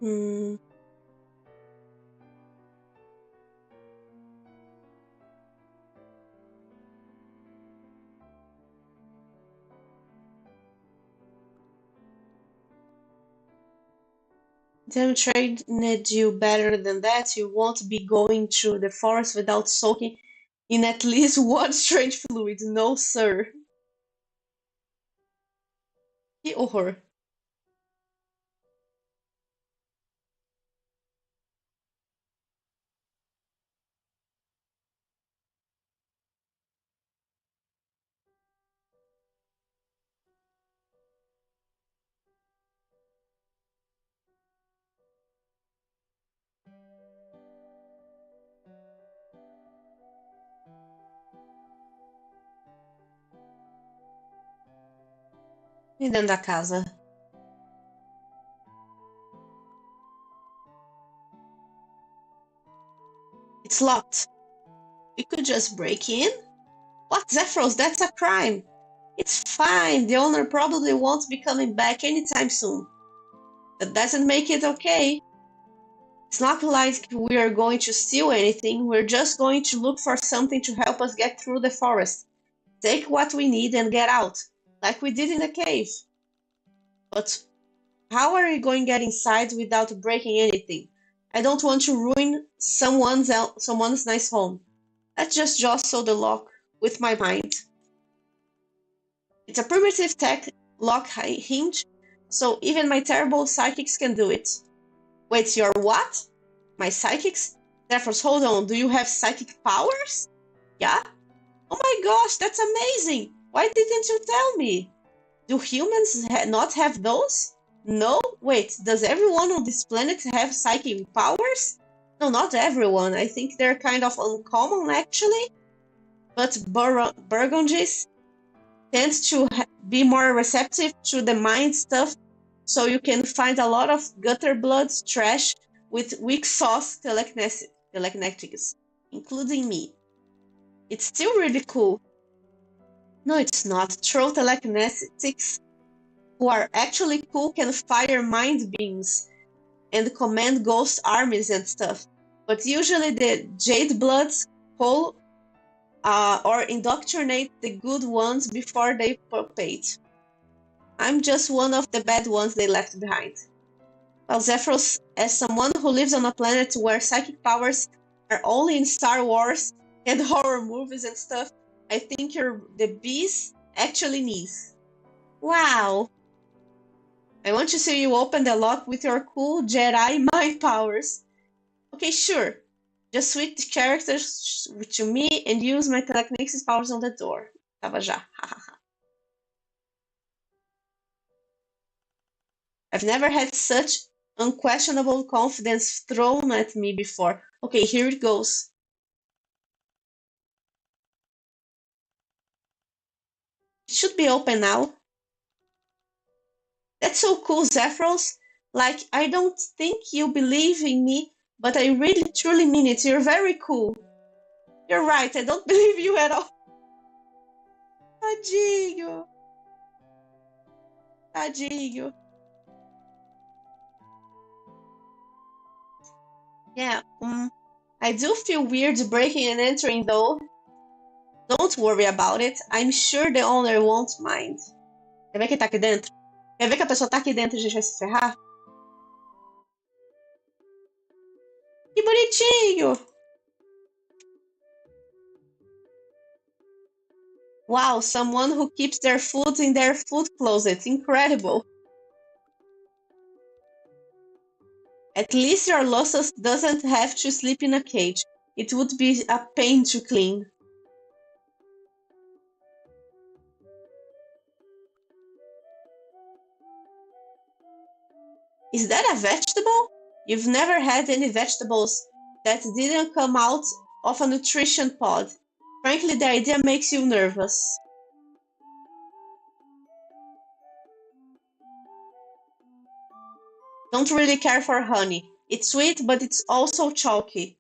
A: Hmm. Them trained you better than that. You won't be going through the forest without soaking in at least one strange fluid. No, sir. Que horror. E dentro da casa? It's locked. We could just break in? What, Zephyros? That's a crime. It's fine. The owner probably won't be coming back anytime soon. That doesn't make it okay. It's not like we are going to steal anything. We're just going to look for something to help us get through the forest. Take what we need and get out, like we did in the cave. But how are we going to get inside without breaking anything? I don't want to ruin someone's nice home. Let's just jostle the lock with my mind. It's a primitive tech lock hinge, so even my terrible psychics can do it. Wait, your what? My psychics? Therefore, hold on, do you have psychic powers? Yeah? Oh my gosh, that's amazing! Why didn't you tell me? Do humans not have those? No? Wait, does everyone on this planet have psychic powers? No, not everyone. I think they're kind of uncommon actually. But Burgundies tend to be more receptive to the mind stuff, so you can find a lot of gutter blood trash with weak sauce telekinetics, including me. It's still really cool. No, it's not. Troll telekinetics who are actually cool can fire mind beams and command ghost armies and stuff. But usually the Jade Bloods pull or indoctrinate the good ones before they propagate. I'm just one of the bad ones they left behind. Well, Zephyros, as someone who lives on a planet where psychic powers are only in Star Wars and horror movies and stuff, I think you're the bees actually needs. Wow! I want to see you open the lock with your cool Jedi mind powers. Okay, sure. Just switch the characters to me and use my telekinesis powers on the door. Tava já. I've never had such unquestionable confidence thrown at me before. Okay, here it goes. It should be open now. That's so cool, Zephyros. Like, I don't think you believe in me, but I really truly mean it. You're very cool. You're right, I don't believe you at all. Tadinho. Tadinho. Yeah, I do feel weird breaking and entering though. Don't worry about it. I'm sure the owner won't mind. Quer ver quem tá aqui dentro? Quer ver que a pessoa tá aqui dentro e a gente vai se ferrar? Que bonitinho! Wow, someone who keeps their food in their food closet. Incredible. At least your Lossus doesn't have to sleep in a cage. It would be a pain to clean. Is that a vegetable? You've never had any vegetables that didn't come out of a nutrition pod. Frankly, the idea makes you nervous. Don't really care for honey. It's sweet, but it's also chalky.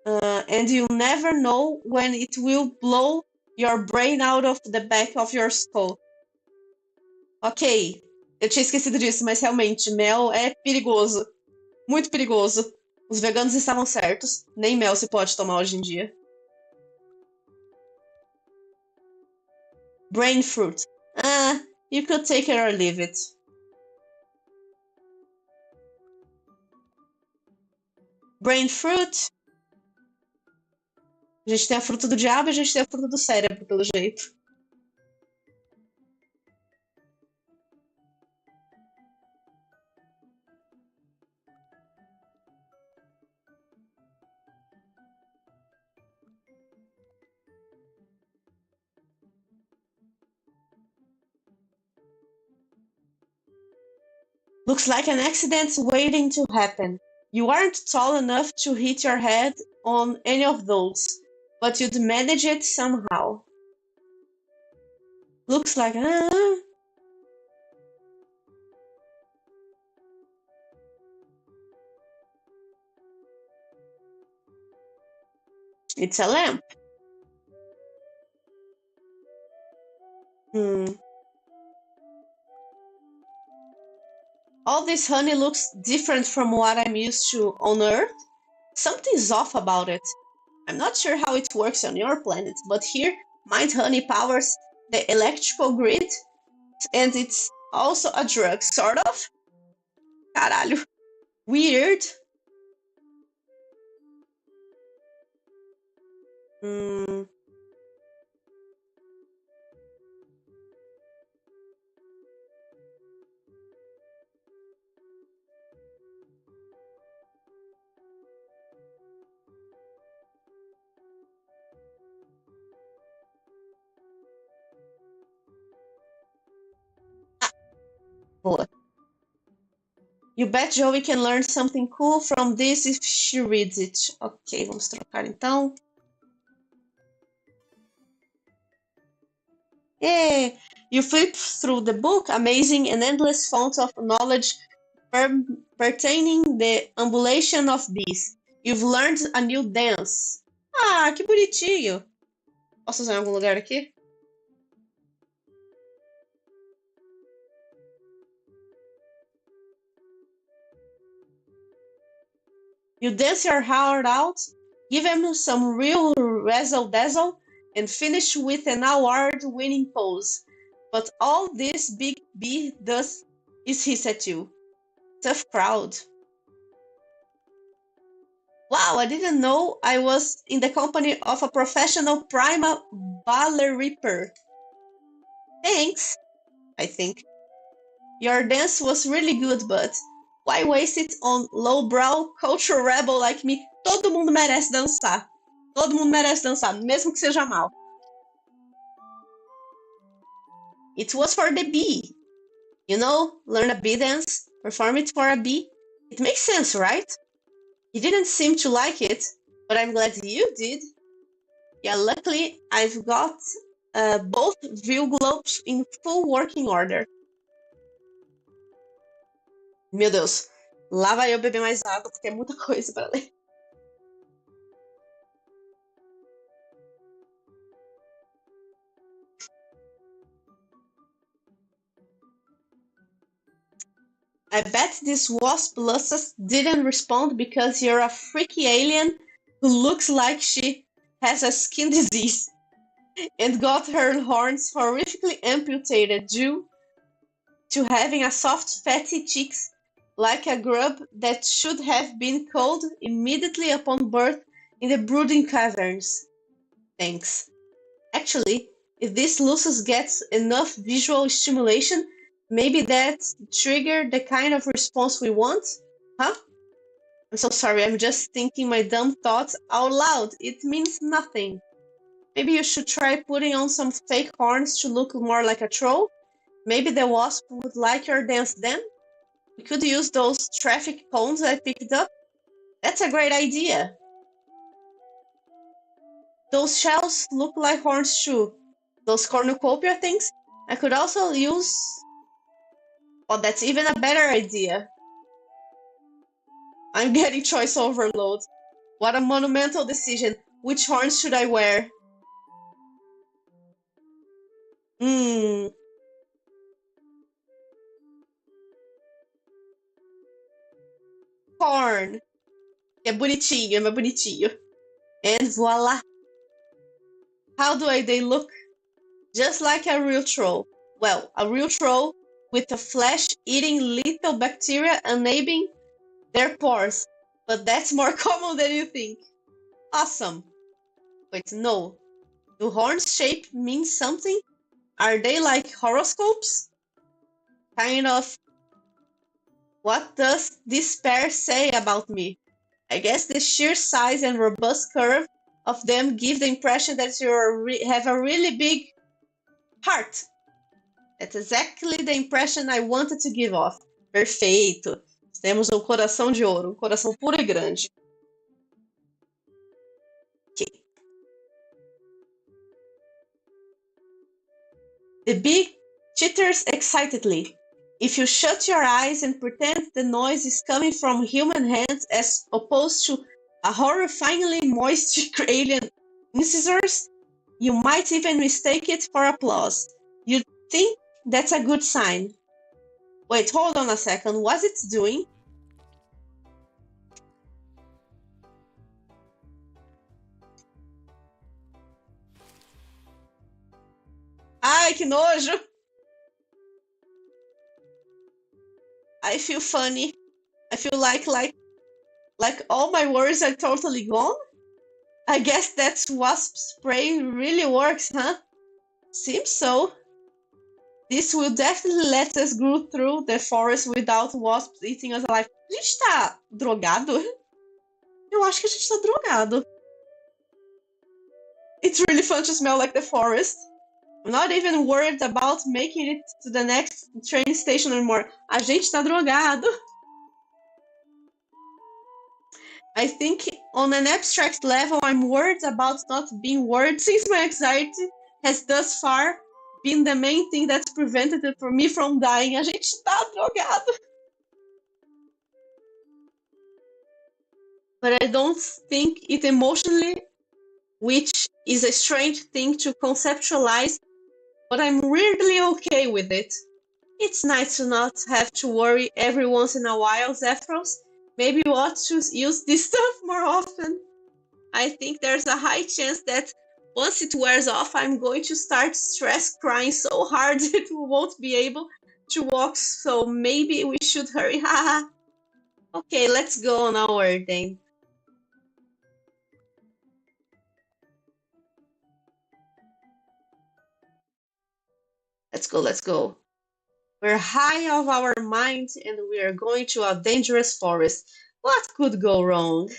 A: And you never know when it will blow your brain out of the back of your skull. Ok, eu tinha esquecido disso, mas realmente, mel é perigoso. Muito perigoso. Os veganos estavam certos. Nem mel se pode tomar hoje em dia. Brain fruit. Ah, you could take it or leave it. Brain fruit. A gente tem a fruta do diabo e a gente tem a fruta do cérebro, pelo jeito. Looks like an accident's waiting to happen. You aren't tall enough to hit your head on any of those, but you'd manage it somehow. Looks like... It's a lamp. All this honey looks different from what I'm used to on Earth. Something's off about it. I'm not sure how it works on your planet, but here, Mind Honey powers the electrical grid, and it's also a drug, sort of. Caralho. Weird. Boa. You bet Joey can learn something cool from this if she reads it. Ok, vamos trocar então. Yeah. You flip through the book, amazing and endless font of knowledge pertaining the ambulation of bees. You've learned a new dance. Ah, que bonitinho. Posso usar em algum lugar aqui? You dance your heart out, give him some real razzle-dazzle, and finish with an award-winning pose. But all this big bee does is hiss at you. Tough crowd. Wow, I didn't know I was in the company of a professional prima baller reaper. Thanks, I think. Your dance was really good, but why waste it on lowbrow culture rebel like me? Todo mundo merece dançar. Todo mundo merece dançar, mesmo que seja mal. It was for the bee. You know, learn a bee dance, perform it for a bee. It makes sense, right? You didn't seem to like it, but I'm glad you did. Yeah, luckily I've got Both view globes in full working order. Meu Deus, lá vai eu beber mais água, porque é muita coisa para ler. I bet this wasp Lussus didn't respond because you're a freaky alien who looks like she has a skin disease and got her horns horrifically amputated due to having a soft fatty cheeks like a grub that should have been culled immediately upon birth in the brooding caverns. Thanks. Actually, if this Lusus gets enough visual stimulation, maybe that trigger the kind of response we want? Huh? I'm so sorry, I'm just thinking my dumb thoughts out loud. It means nothing. Maybe you should try putting on some fake horns to look more like a troll? Maybe the wasp would like your dance then? We could use those traffic cones I picked up. That's a great idea. Those shells look like horns too. Those cornucopia things? I could also use... Oh, that's even a better idea. I'm getting choice overload. What a monumental decision. Which horns should I wear? Horn. É bonitinho, é mais bonitinho. And voila. How do they look? Just like a real troll. Well, a real troll with a flesh-eating lethal bacteria enabling their pores. But that's more common than you think. Awesome. Wait, no. Do horns shape mean something? Are they like horoscopes? Kind of. What does this pair say about me? I guess the sheer size and robust curve of them give the impression that you have a really big heart. That's exactly the impression I wanted to give off. Perfeito. Temos um coração de ouro, um coração puro e grande. Okay. The bee chitters excitedly. If you shut your eyes and pretend the noise is coming from human hands as opposed to a horrifyingly moist alien incisors, you might even mistake it for applause. You'd think that's a good sign. Wait, hold on a second. What's it doing? Ai, que nojo! I feel funny. I feel like all my worries are totally gone. I guess that wasp spray really works, huh? Seems so. This will definitely let us go through the forest without wasps eating us alive. A gente tá drogado? Eu acho que a gente tá drogado. It's really fun to smell like the forest. I'm not even worried about making it to the next train station anymore. A gente tá drogado. I think on an abstract level, I'm worried about not being worried since my anxiety has thus far been the main thing that's prevented me from dying. A gente tá drogado. But I don't think it emotionally, which is a strange thing to conceptualize, but I'm weirdly okay with it. It's nice to not have to worry every once in a while, Zephyros. Maybe you ought to use this stuff more often. I think there's a high chance that once it wears off, I'm going to start stress crying so hard that we won't be able to walk, so maybe we should hurry. Haha. Okay, let's go on our then. Let's go. We're high of our minds and we are going to a dangerous forest. What could go wrong?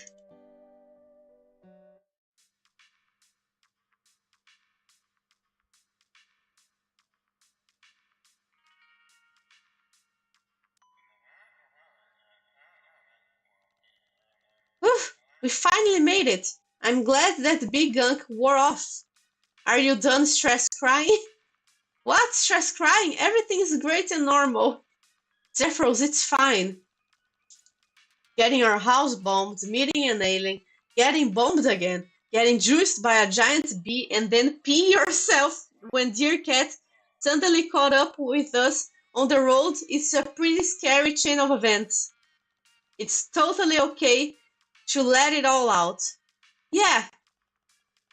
A: Whew, we finally made it. I'm glad that big gunk wore off. Are you done stress crying? What? Stress crying? Everything is great and normal. Zephyros, it's fine. Getting your house bombed, meeting an alien, getting bombed again, getting juiced by a giant bee, and then peeing yourself when Dear Cat suddenly caught up with us on the road. It's a pretty scary chain of events. It's totally okay to let it all out. Yeah,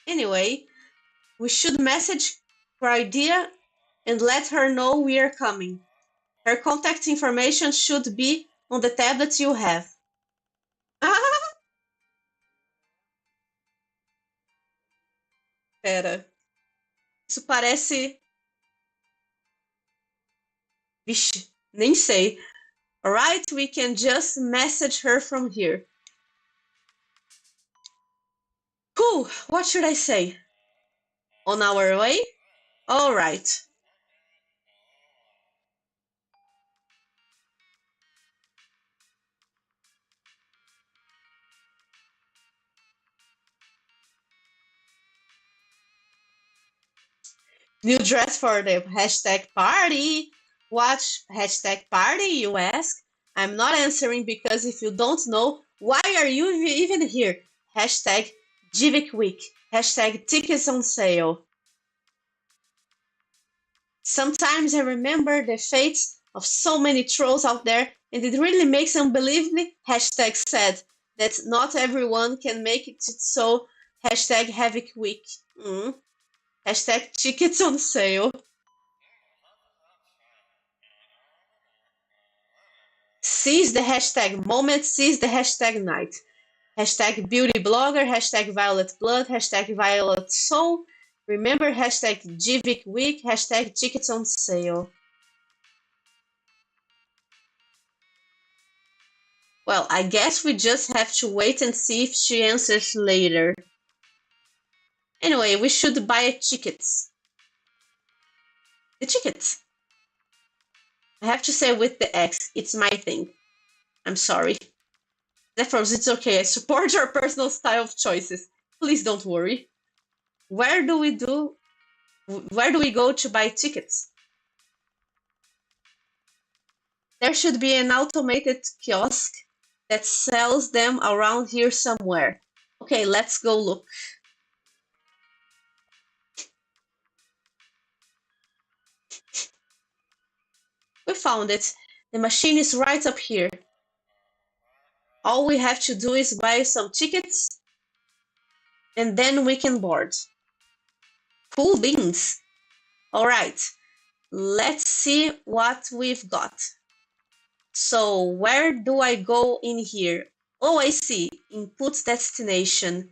A: anyway, we should message Cridia and let her know we are coming. Her contact information should be on the tablet you have. Pera, isso parece. Vixe, nem sei. Alright, we can just message her from here. Cool, what should I say? On our way? Alright. New dress for the hashtag party. What hashtag party, you ask? I'm not answering because if you don't know, why are you even here? Hashtag Jivik Week. Hashtag tickets on sale. Sometimes I remember the fates of so many trolls out there, and it really makes unbelievably hashtag sad that not everyone can make it so hashtag Havoc Week. Hashtag tickets on sale. Seize the hashtag moment, seize the hashtag night. Hashtag beauty blogger, hashtag violet blood, hashtag violet soul. Remember hashtag Jivik Week, hashtag tickets on sale. Well, I guess we just have to wait and see if she answers later. Anyway, we should buy tickets. The tickets. I have to say with the X, it's my thing. I'm sorry. Zephyros, it's okay. I support your personal style of choices. Please don't worry. Where do we go to buy tickets? There should be an automated kiosk that sells them around here somewhere. Okay, let's go look. We found it. The machine is right up here. All we have to do is buy some tickets and then we can board. Cool beans. Alright, let's see what we've got. So where do I go in here? Oh, I see. Input destination.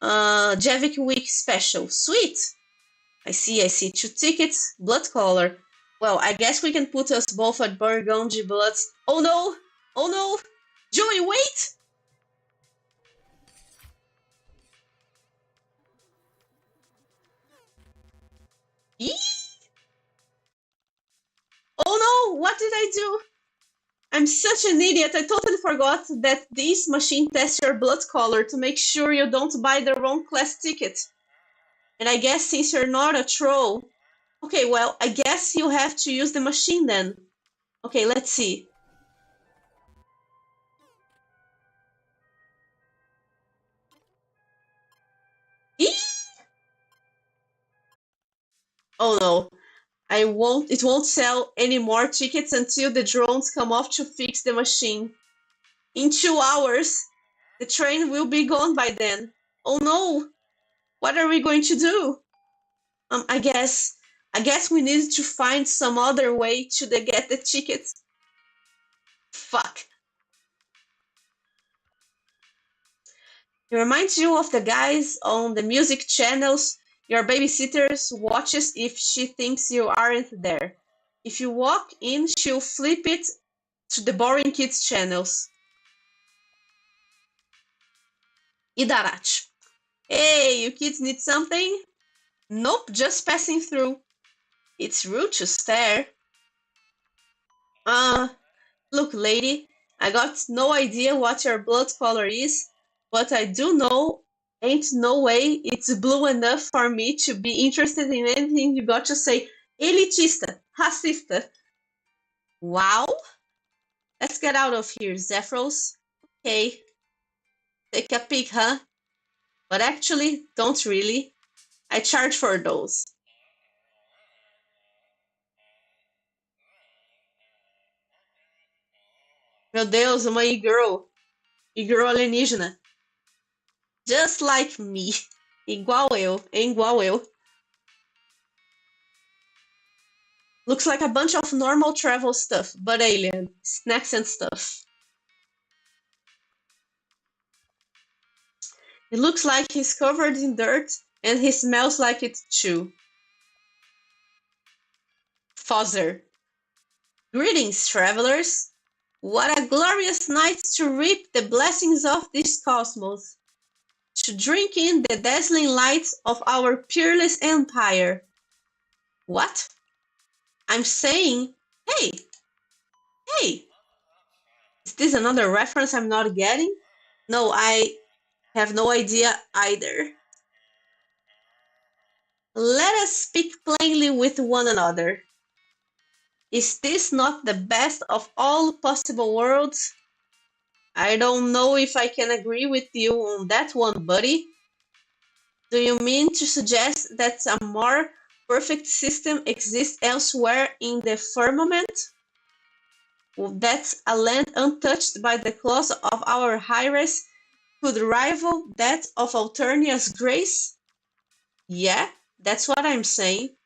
A: Javik Week special. Sweet. I see. 2 tickets. Blood color. Well, I guess we can put us both at Burgundy Bloods. Oh no! Oh no! Joey, wait! Oh no! What did I do? I'm such an idiot. I totally forgot that this machine tests your blood color to make sure you don't buy the wrong class ticket. And I guess since you're not a troll... Okay, well, I guess you have to use the machine then. Okay, let's see. Oh no. It won't sell any more tickets until the drones come off to fix the machine. In 2 hours, the train will be gone by then. Oh no! What are we going to do? I guess we need to find some other way to get the tickets. Fuck. It reminds you of the guys on the music channels your babysitter watches if she thinks you aren't there. If you walk in, she'll flip it to the boring kids channels. Idarach. Hey, you kids need something? Nope, just passing through. It's rude to stare. Look, lady, I got no idea what your blood color is, but I do know Ain't no way it's blue enough for me to be interested in anything you got to say. Elitista, racista. Wow. Let's get out of here, Zephyros. Okay, take a peek, huh? But actually, don't really. I charge for those. Meu Deus, uma e-girl. E-girl alienígena. Just like me. Igual eu, igual eu. Looks like a bunch of normal travel stuff, but alien. Snacks and stuff. It looks like he's covered in dirt and he smells like it too. Fozzer. Greetings, travelers. What a glorious night to reap the blessings of this cosmos. To drink in the dazzling lights of our peerless empire. What? I'm saying, hey, hey, is this another reference I'm not getting? No, I have no idea either. Let us speak plainly with one another. Is this not the best of all possible worlds? I don't know if I can agree with you on that one, buddy. Do you mean to suggest that a more perfect system exists elsewhere in the firmament? That a land untouched by the claws of our Hires could rival that of Alternia's grace? Yeah, that's what I'm saying.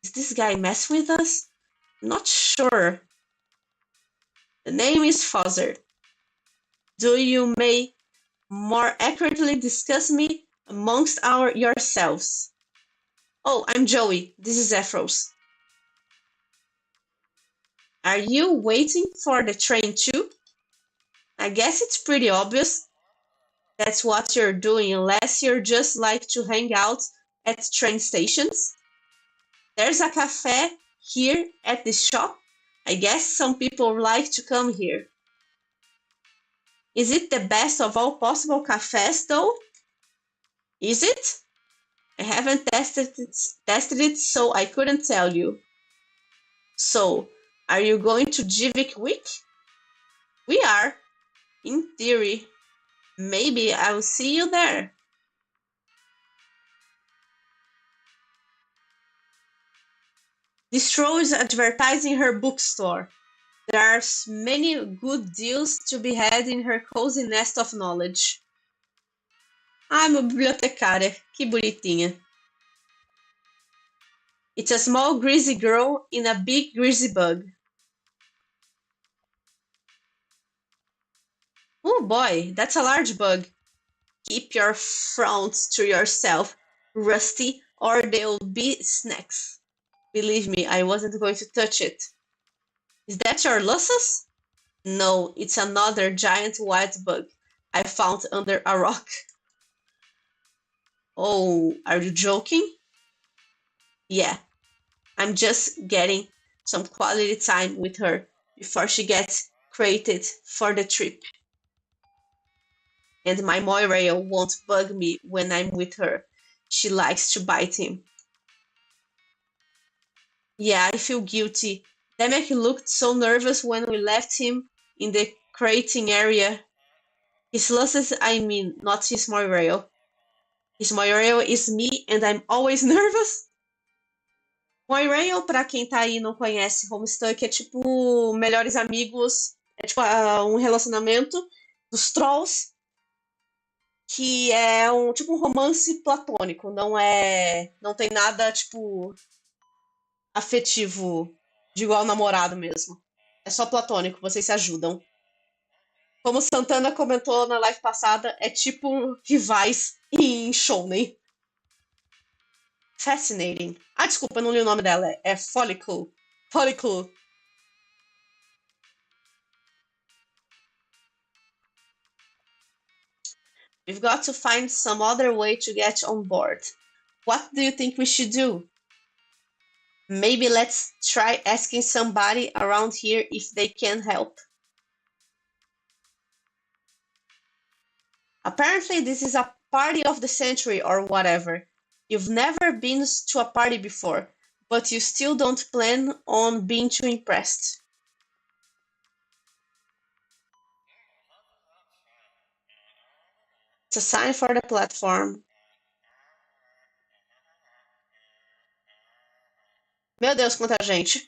A: Is this guy mess with us? Not sure. The name is Fozzer. Do you may more accurately discuss me amongst yourselves? Oh, I'm Joey. This is Ephros. Are you waiting for the train too? I guess it's pretty obvious that's what you're doing, unless you're just like to hang out at train stations. There's a cafe here at this shop. I guess some people like to come here. Is it the best of all possible cafes, though? Is it? I haven't tested it, so I couldn't tell you. So, are you going to Jivik Week? We are, in theory. Maybe I'll see you there. Distro is advertising her bookstore. There are many good deals to be had in her cozy nest of knowledge. Ai, uma bibliotecária, que bonitinha. It's a small greasy girl in a big greasy bug. Oh boy, that's a large bug. Keep your frowns to yourself, Rusty, or there'll be snacks. Believe me, I wasn't going to touch it. Is that your Lussus? No, it's another giant white bug I found under a rock. Oh, are you joking? Yeah, I'm just getting some quality time with her before she gets created for the trip. And my Moirail won't bug me when I'm with her. She likes to bite him. Yeah, I feel guilty. Demek looked so nervous when we left him in the crating area. His Lussus, I mean, not his Moirail. His Moirail is me and I'm always nervous. Moirail, pra quem tá aí e não conhece, Homestuck é tipo melhores amigos, é tipo um relacionamento dos trolls que é tipo um romance platônico, não tem nada tipo afetivo de igual namorado mesmo. É só platônico, vocês se ajudam. Como Santana comentou na live passada, é tipo rivais em shounen. Fascinating. Ah, desculpa, eu não li o nome dela. É Follicle. Follicle. We've got to find some other way to get on board. What do you think we should do? Maybe let's try asking somebody around here if they can help. Apparently, this is a party of the century or whatever. You've never been to a party before, but you still don't plan on being too impressed. It's a sign for the platform. Meu Deus, quanta gente.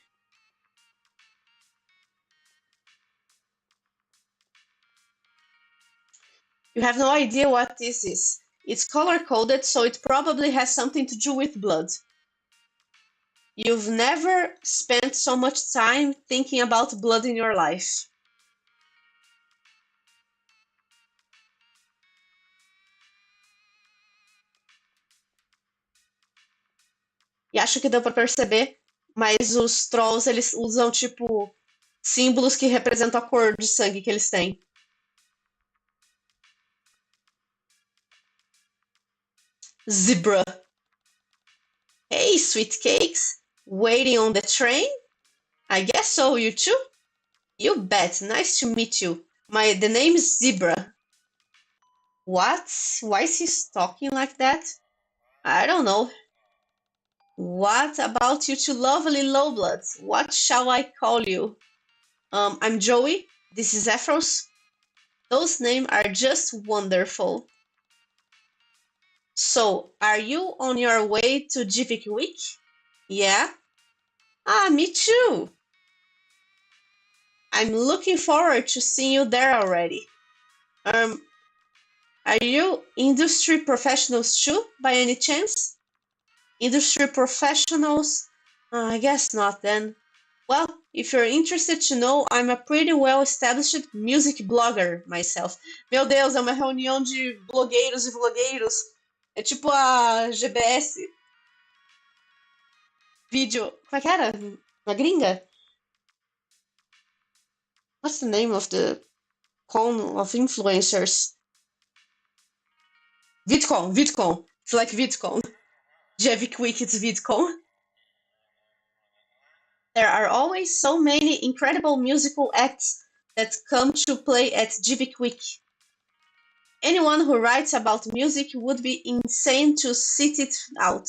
A: You have no idea what this is. It's color-coded, so it probably has something to do with blood. You've never spent so much time thinking about blood in your life. E acho que deu pra perceber, mas os trolls, eles usam, tipo, símbolos que representam a cor de sangue que eles têm. Zebra. Hey, sweet cakes. Waiting on the train? I guess so, you too? You bet. Nice to meet you. The name is Zebra. What? Why is he talking like that? I don't know. What about you two lovely lowbloods? What shall I call you? I'm Joey. This is Ephros. Those names are just wonderful. So, are you on your way to Jivik Week? Yeah? Ah, me too. I'm looking forward to seeing you there already. Are you industry professionals too, by any chance? Industry professionals? I guess not then. Well, if you're interested to know, I'm a pretty well-established music blogger myself. Meu Deus, é uma reunião de blogueiros e vlogueiros. É tipo a GBS. Vídeo. Como é que era? Uma gringa? What's the name of the con of influencers? VidCon. It's like VidCon. Javik Week, it's VidCon. There are always so many incredible musical acts that come to play at Javik Week. Anyone who writes about music would be insane to sit it out.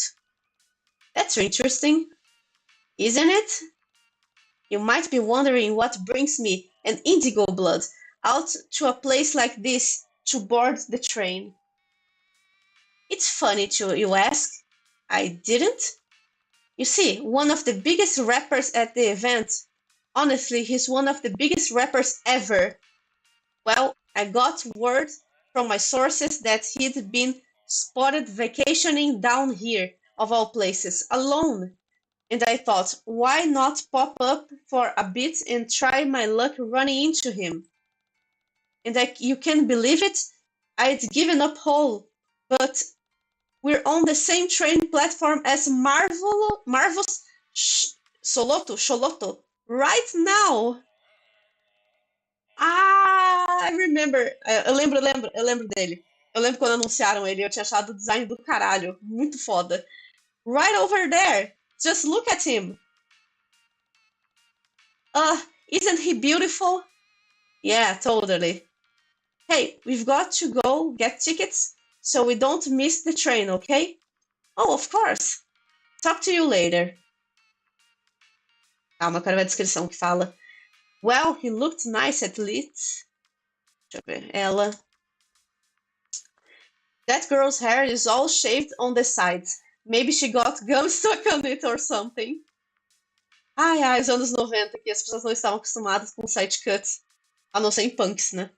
A: That's interesting, isn't it? You might be wondering what brings me, an indigo blood, out to a place like this to board the train. It's funny you ask. I didn't. You see, one of the biggest rappers at the event, honestly, he's one of the biggest rappers ever. Well, I got word from my sources that he'd been spotted vacationing down here, of all places, alone. And I thought, why not pop up for a bit and try my luck running into him? And you can believe it? I'd given up hope, but we're on the same train platform as Marvel's Xoloto, right now. Ah, I remember. Eu lembro dele. Eu lembro quando anunciaram ele, eu tinha achado o design do caralho. Muito foda. Right over there. Just look at him. Isn't he beautiful? Yeah, totally. Hey, we've got to go get tickets so we don't miss the train, okay? Oh, of course. Talk to you later. Calma, eu quero ver a descrição que fala. Well, he looked nice at least. Deixa eu ver. Ela. That girl's hair is all shaved on the sides. Maybe she got gum stuck on it or something. Ai, os anos 90, que as pessoas não estavam acostumadas com side cuts. A não ser em punks, né?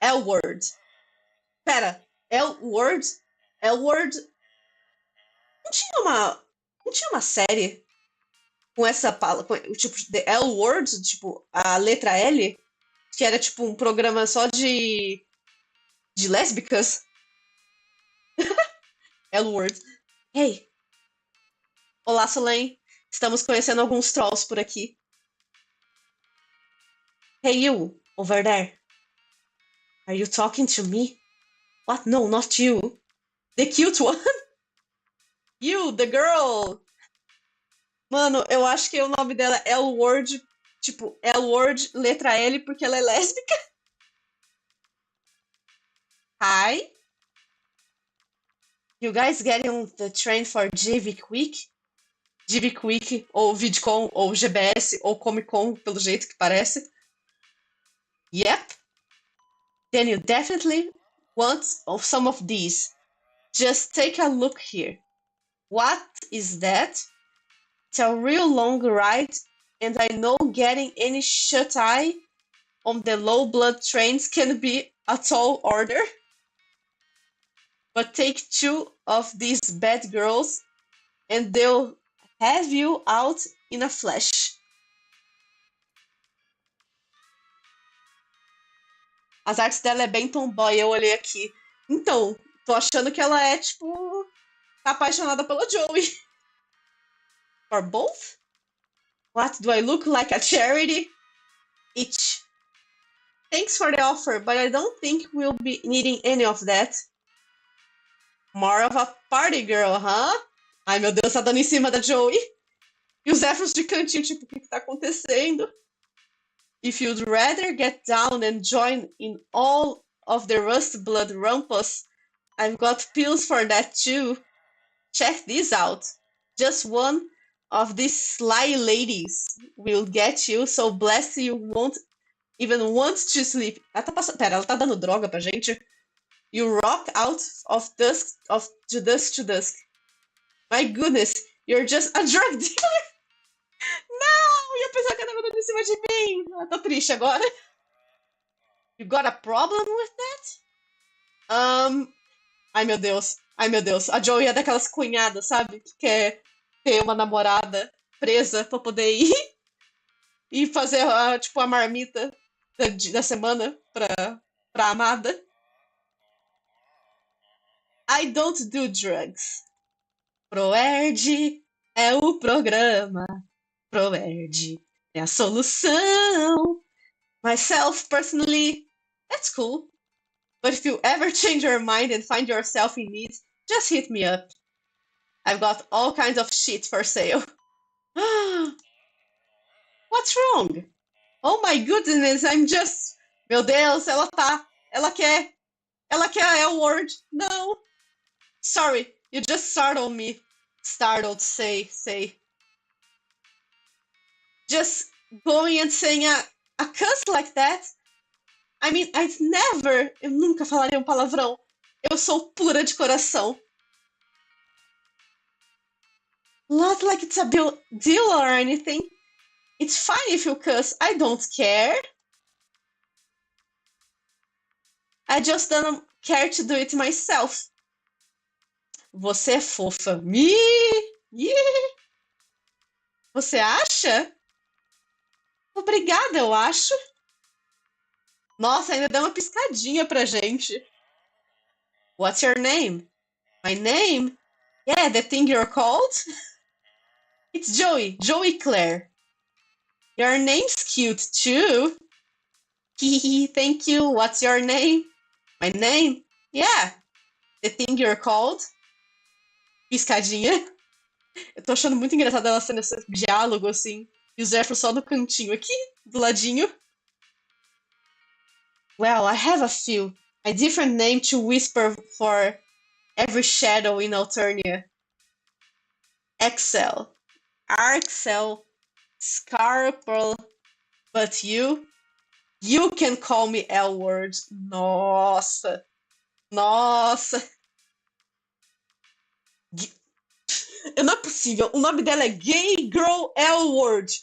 A: L-word. Pera, L-word? L-word? Não tinha uma série com essa palavra, com, tipo, The L-word, tipo, a letra L, que era tipo um programa só de lésbicas? L-word. Hey. Olá, Solen. Estamos conhecendo alguns trolls por aqui. Hey, you, over there. Are you talking to me? What? No, not you. The cute one? You, the girl! Mano, eu acho que o nome dela é L-Word, tipo, L-Word, letra L, porque ela é lésbica. Hi, you guys getting on the train for JV Quick? JV Quick, ou VidCon, ou GBS, ou Comic Con, pelo jeito que parece. Yep. Then you definitely want some of these. Just take a look here. What is that? It's a real long ride, and I know getting any shut-eye on the low-blood trains can be a tall order. But take 2 of these bad girls, and they'll have you out in a flash. As artes dela é bem tomboy, eu olhei aqui. Então, tô achando que ela é, tipo, tá apaixonada pelo Joey. For both? What, do I look like a charity? Itch. Thanks for the offer, but I don't think we'll be needing any of that. More of a party girl, huh? Ai, meu Deus, tá dando em cima da Joey. E os Zephyrs de cantinho, tipo, o que tá acontecendo? If you'd rather get down and join in all of the Rust Blood rumpus, I've got pills for that too. Check this out. Just one of these sly ladies will get you so blessed you won't even want to sleep. Pera, ela tá dando droga pra gente? You rock out of dusk to dusk to dusk. My goodness, you're just a drug dealer. Não, ia pensar que ela tava dando em cima de mim. Eu tô triste agora. You got a problem with that? Ai, meu Deus. Ai, meu Deus. A Joey é daquelas cunhadas, sabe? Que quer ter uma namorada presa pra poder ir e fazer, tipo, a marmita da semana pra amada. I don't do drugs. Proerd é o programa. Proerd é a solução. Myself, personally, that's cool. But if you ever change your mind and find yourself in need, just hit me up. I've got all kinds of shit for sale. What's wrong? Oh my goodness, I'm just... Meu Deus, ela tá... Ela quer a L-word. No. Sorry, you just startled me. Startled, say. Just going and saying a cuss like that? I mean, eu nunca falaria um palavrão. Eu sou pura de coração. Not like it's a deal or anything. It's fine if you cuss. I don't care. I just don't care to do it myself. Você é fofa. Você acha? Obrigada, eu acho. Nossa, ainda dá uma piscadinha pra gente. What's your name? My name? Yeah, the thing you're called? It's Joey Claire. Your name's cute too. Hehe, thank you. What's your name? My name? Yeah, the thing you're called? Piscadinha. Eu tô achando muito engraçado ela sendo esse diálogo assim. E o Zephyr só no cantinho aqui, do ladinho. Well, I have a few. A different name to whisper for every shadow in Alternia. Excel, Arxel, Scarpel, but you can call me L-word. Nossa. Não é possível. O nome dela é Gay Girl L-word.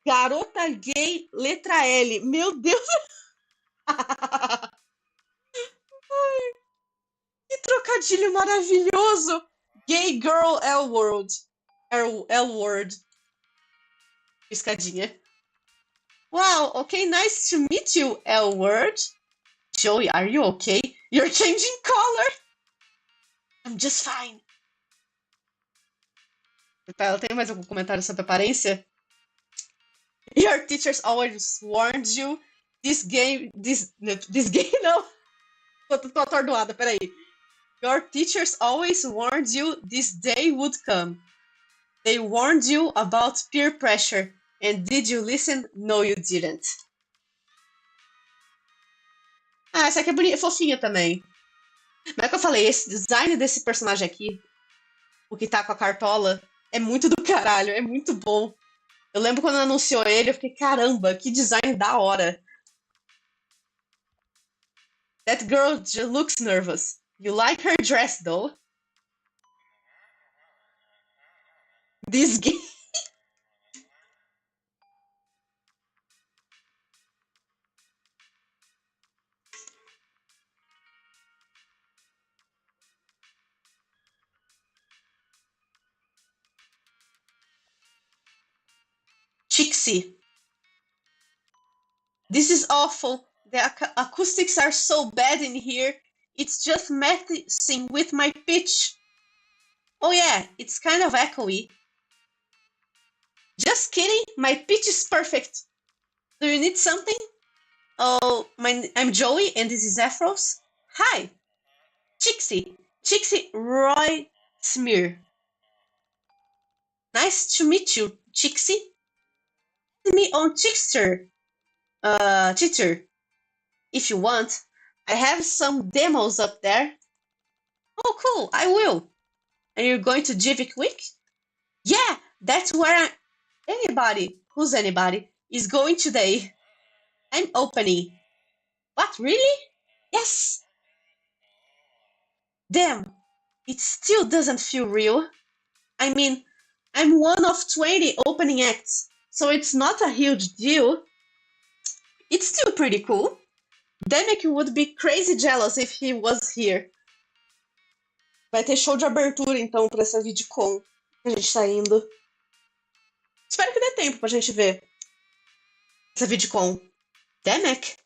A: Garota gay, letra L. Meu Deus. Ai, que trocadilho maravilhoso. Gay Girl L-word. L-word. Piscadinha. Wow, okay, nice to meet you, L-word. Joey, are you okay? You're changing color. I'm just fine. Ela tem mais algum comentário sobre aparência? Your teachers always warned you. This game não. Tô atordoada, peraí. Your teachers always warned you this day would come. They warned you about peer pressure. And did you listen? No, you didn't. Ah, essa aqui é fofinha também. Mas é que eu falei, esse design desse personagem aqui, o que tá com a cartola, é muito do caralho, é muito bom. Eu lembro quando anunciou ele, eu fiquei, caramba, que design da hora. That girl just looks nervous. You like her dress, though. This game... Chixie. This is awful. The acoustics are so bad in here. It's just messing with my pitch. Oh yeah, it's kind of echoey. Just kidding, my pitch is perfect. Do you need something? Oh, I'm Joey and this is Afros. Hi, Chixie. Chixie Roy Smear. Nice to meet you, Chixie. Me on Twitter, if you want. I have some demos up there. Oh, cool, I will. And you're going to JV Quick? Yeah, that's where anybody, who's anybody, is going today. I'm opening. What, really? Yes. Damn, it still doesn't feel real. I mean, I'm one of 20 opening acts, so it's not a huge deal. It's still pretty cool. Demek would be crazy jealous if he was here. Vai ter show de abertura, então, pra essa VidCon que a gente tá indo. Espero que dê tempo pra gente ver essa VidCon. Demek?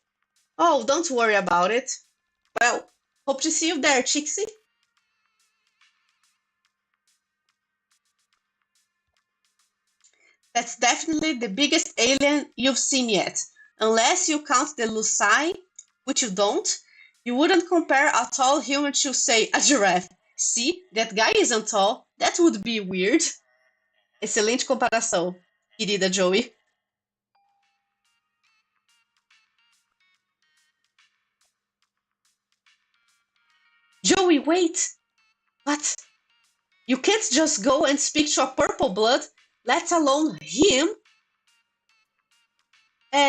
A: Oh, don't worry about it. Well, hope to see you there, Chixie. That's definitely the biggest alien you've seen yet. Unless you count the Lucai, which you don't, you wouldn't compare a tall human to, say, a giraffe. See, that guy isn't tall. That would be weird. Excelente comparação, querida Joey. Joey, wait! What? You can't just go and speak to a purple blood, let alone him?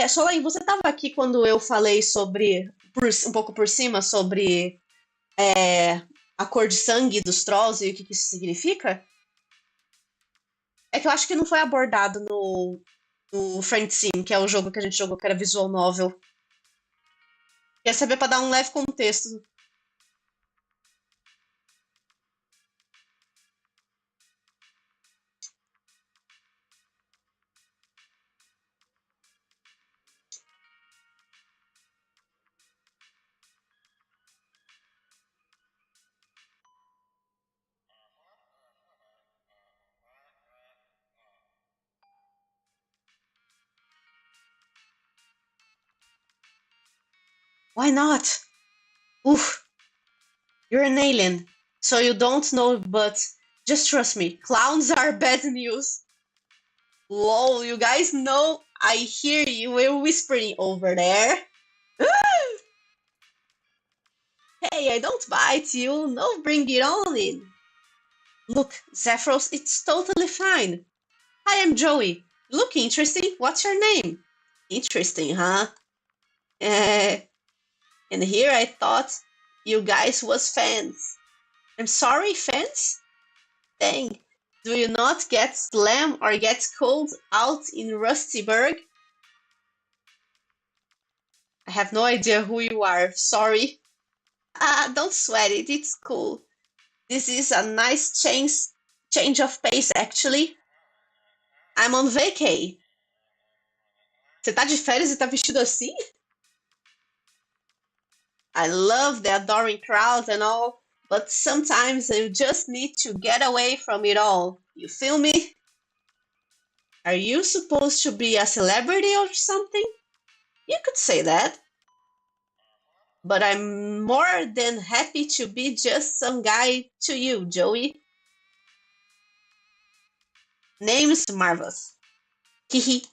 A: Soleil, você estava aqui quando eu falei sobre, um pouco por cima, sobre a cor de sangue dos trolls e o que isso significa? É que eu acho que não foi abordado no Friend Sim, que é o jogo que a gente jogou, que era visual novel. Quer saber para dar um leve contexto. Why not? Oof. You're an alien, so you don't know, but just trust me, clowns are bad news. Lol, you guys know I hear you were whispering over there. Hey, I don't bite you. No, bring it on in. Look, Zephyros, it's totally fine. Hi, I'm Joey. Look interesting. What's your name? Interesting, huh? And here I thought you guys was fans. I'm sorry, fans? Dang. Do you not get slammed or get cold out in Rustyburg? I have no idea who you are. Sorry. Don't sweat it. It's cool. This is a nice change of pace, actually. I'm on vacay. Você tá de férias e tá vestido assim? I love the adoring crowd and all, but sometimes you just need to get away from it all. You feel me? Are you supposed to be a celebrity or something? You could say that. But I'm more than happy to be just some guy to you, Joey. Name's Marvus. Hehe.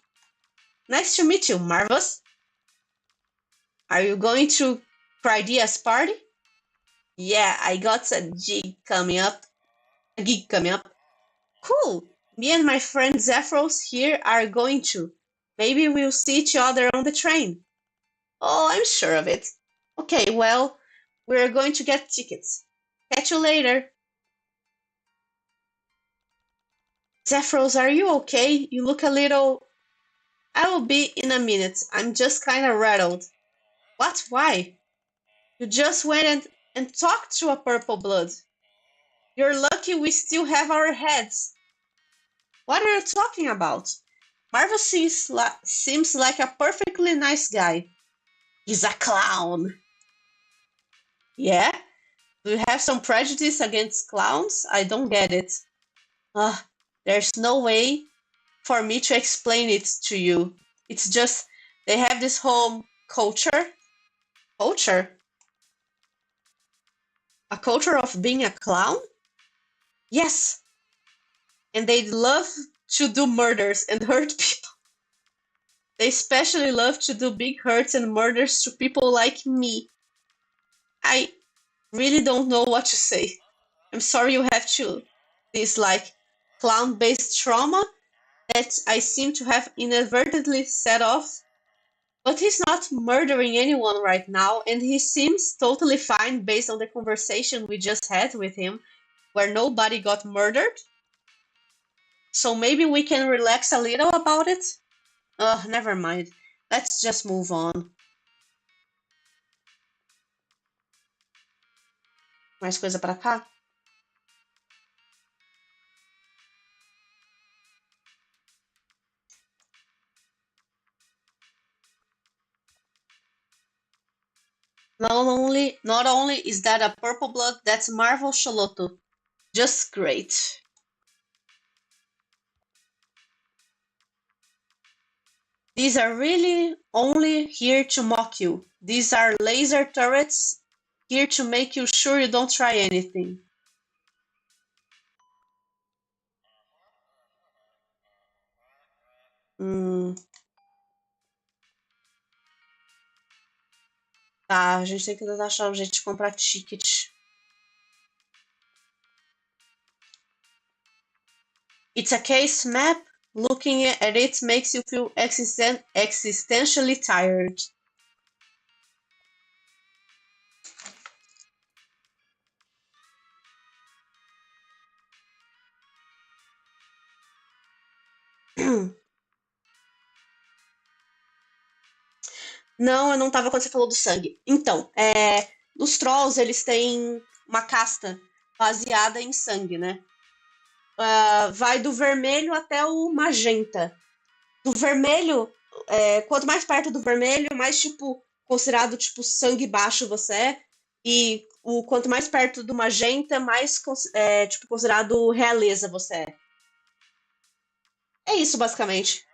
A: Nice to meet you, Marvus. Are you going to Cridea's party? Yeah, I got a gig coming up. A gig coming up. Cool. Me and my friend Zephros here are going to. Maybe we'll see each other on the train. Oh, I'm sure of it. Okay, well, we're going to get tickets. Catch you later. Zephros, are you okay? You look a little... I will be in a minute. I'm just kind of rattled. What? Why? You just went and talked to a purple blood. You're lucky we still have our heads. What are you talking about? Marvel seems like a perfectly nice guy. He's a clown. Yeah? Do you have some prejudice against clowns? I don't get it. There's no way for me to explain it to you. It's just they have this whole culture. Culture? A culture of being a clown? Yes. And they love to do murders and hurt people. They especially love to do big hurts and murders to people like me. I really don't know what to say. I'm sorry you have to this like clown-based trauma that I seem to have inadvertently set off. But he's not murdering anyone right now, and he seems totally fine based on the conversation we just had with him, where nobody got murdered. So maybe we can relax a little about it? Never mind. Let's just move on. Mais coisa pra cá? Not only is that a purple blood, that's Marvel Xoloto. Just great. These are really only here to mock you. These are laser turrets here to make you sure you don't try anything. Tá, a gente tem que tentar achar um jeito de comprar ticket. It's a case map. Looking at it makes you feel existentially tired. Não, eu não tava quando você falou do sangue. Então, os Trolls, eles têm uma casta baseada em sangue, né? Vai do vermelho até o magenta. Do vermelho, quanto mais perto do vermelho, mais, tipo, considerado, tipo, sangue baixo você é. E quanto mais perto do magenta, mais, tipo, considerado realeza você é. É isso, basicamente.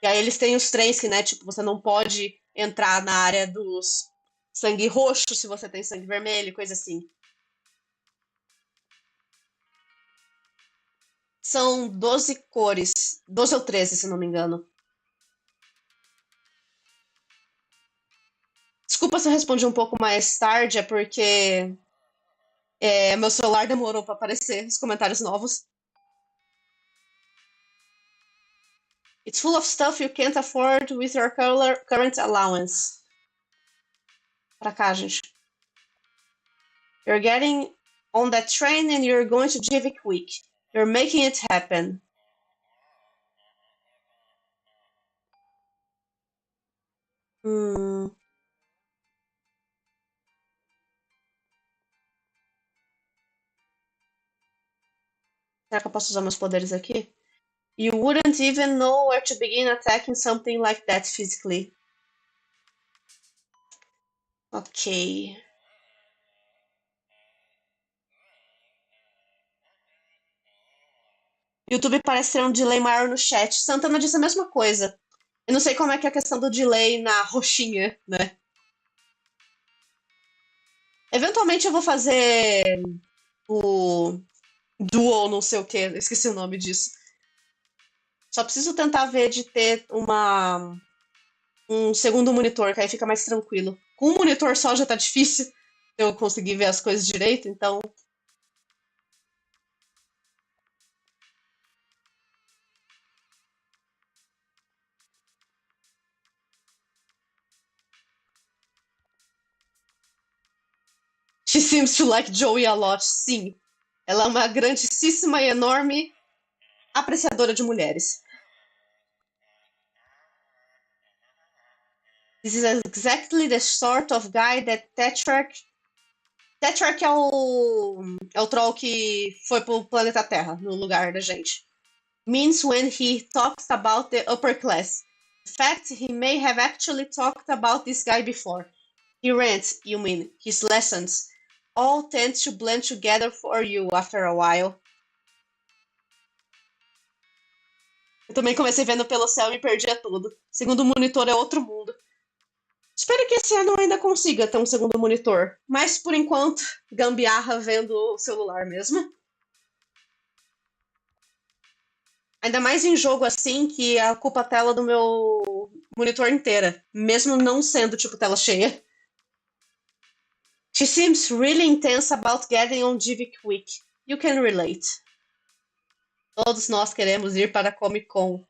A: E aí eles têm os trens que, né, tipo, você não pode entrar na área dos sangue roxo se você tem sangue vermelho, coisa assim. São 12 cores. 12 ou 13, se não me engano. Desculpa se eu respondi um pouco mais tarde, é porque meu celular demorou para aparecer os comentários novos. It's full of stuff you can't afford with your current allowance. Pra cá, gente. You're getting on that train and you're going to give it quick. You're making it happen. Será que eu posso usar meus poderes aqui? You wouldn't even know where to begin attacking something like that physically. Ok. YouTube parece ter um delay maior no chat. Santana disse a mesma coisa. Eu não sei como é que é a questão do delay na roxinha, né? Eventualmente eu vou fazer o dual não sei o que, esqueci o nome disso. Só preciso tentar ver de ter um segundo monitor, que aí fica mais tranquilo. Com um monitor só já tá difícil. Eu consegui ver as coisas direito, então. She seems to like Joey a lot, sim. Ela é uma grandíssima e enorme apreciadora de mulheres. This is exactly the sort of guy that Tetrarch. Tetrarch é o troll que foi pro planeta Terra, no lugar da gente. Means when he talks about the upper class. In fact, he may have actually talked about this guy before. He rants, you mean, his lessons, all tend to blend together for you after a while. Eu também comecei vendo pelo céu e me perdia tudo. Segundo monitor é outro mundo. Espero que esse ano eu ainda consiga ter um segundo monitor. Mas, por enquanto, gambiarra vendo o celular mesmo. Ainda mais em jogo assim, que ocupa a tela do meu monitor inteira. Mesmo não sendo, tipo, tela cheia. She seems really intense about getting on Divic Week. You can relate. Todos nós queremos ir para a Comic Con.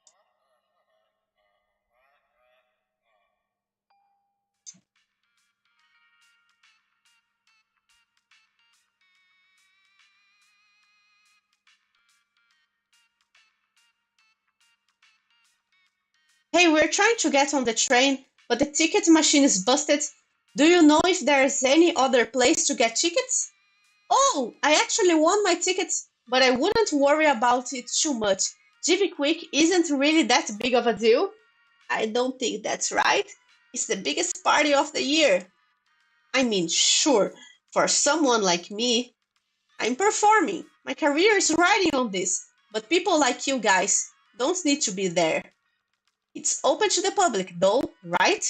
A: Hey, we're trying to get on the train, but the ticket machine is busted. Do you know if there's any other place to get tickets? Oh, I actually won my tickets, but I wouldn't worry about it too much. Divic Week isn't really that big of a deal. I don't think that's right. It's the biggest party of the year. I mean, sure, for someone like me, I'm performing. My career is riding on this, but people like you guys don't need to be there. It's open to the public, though, right?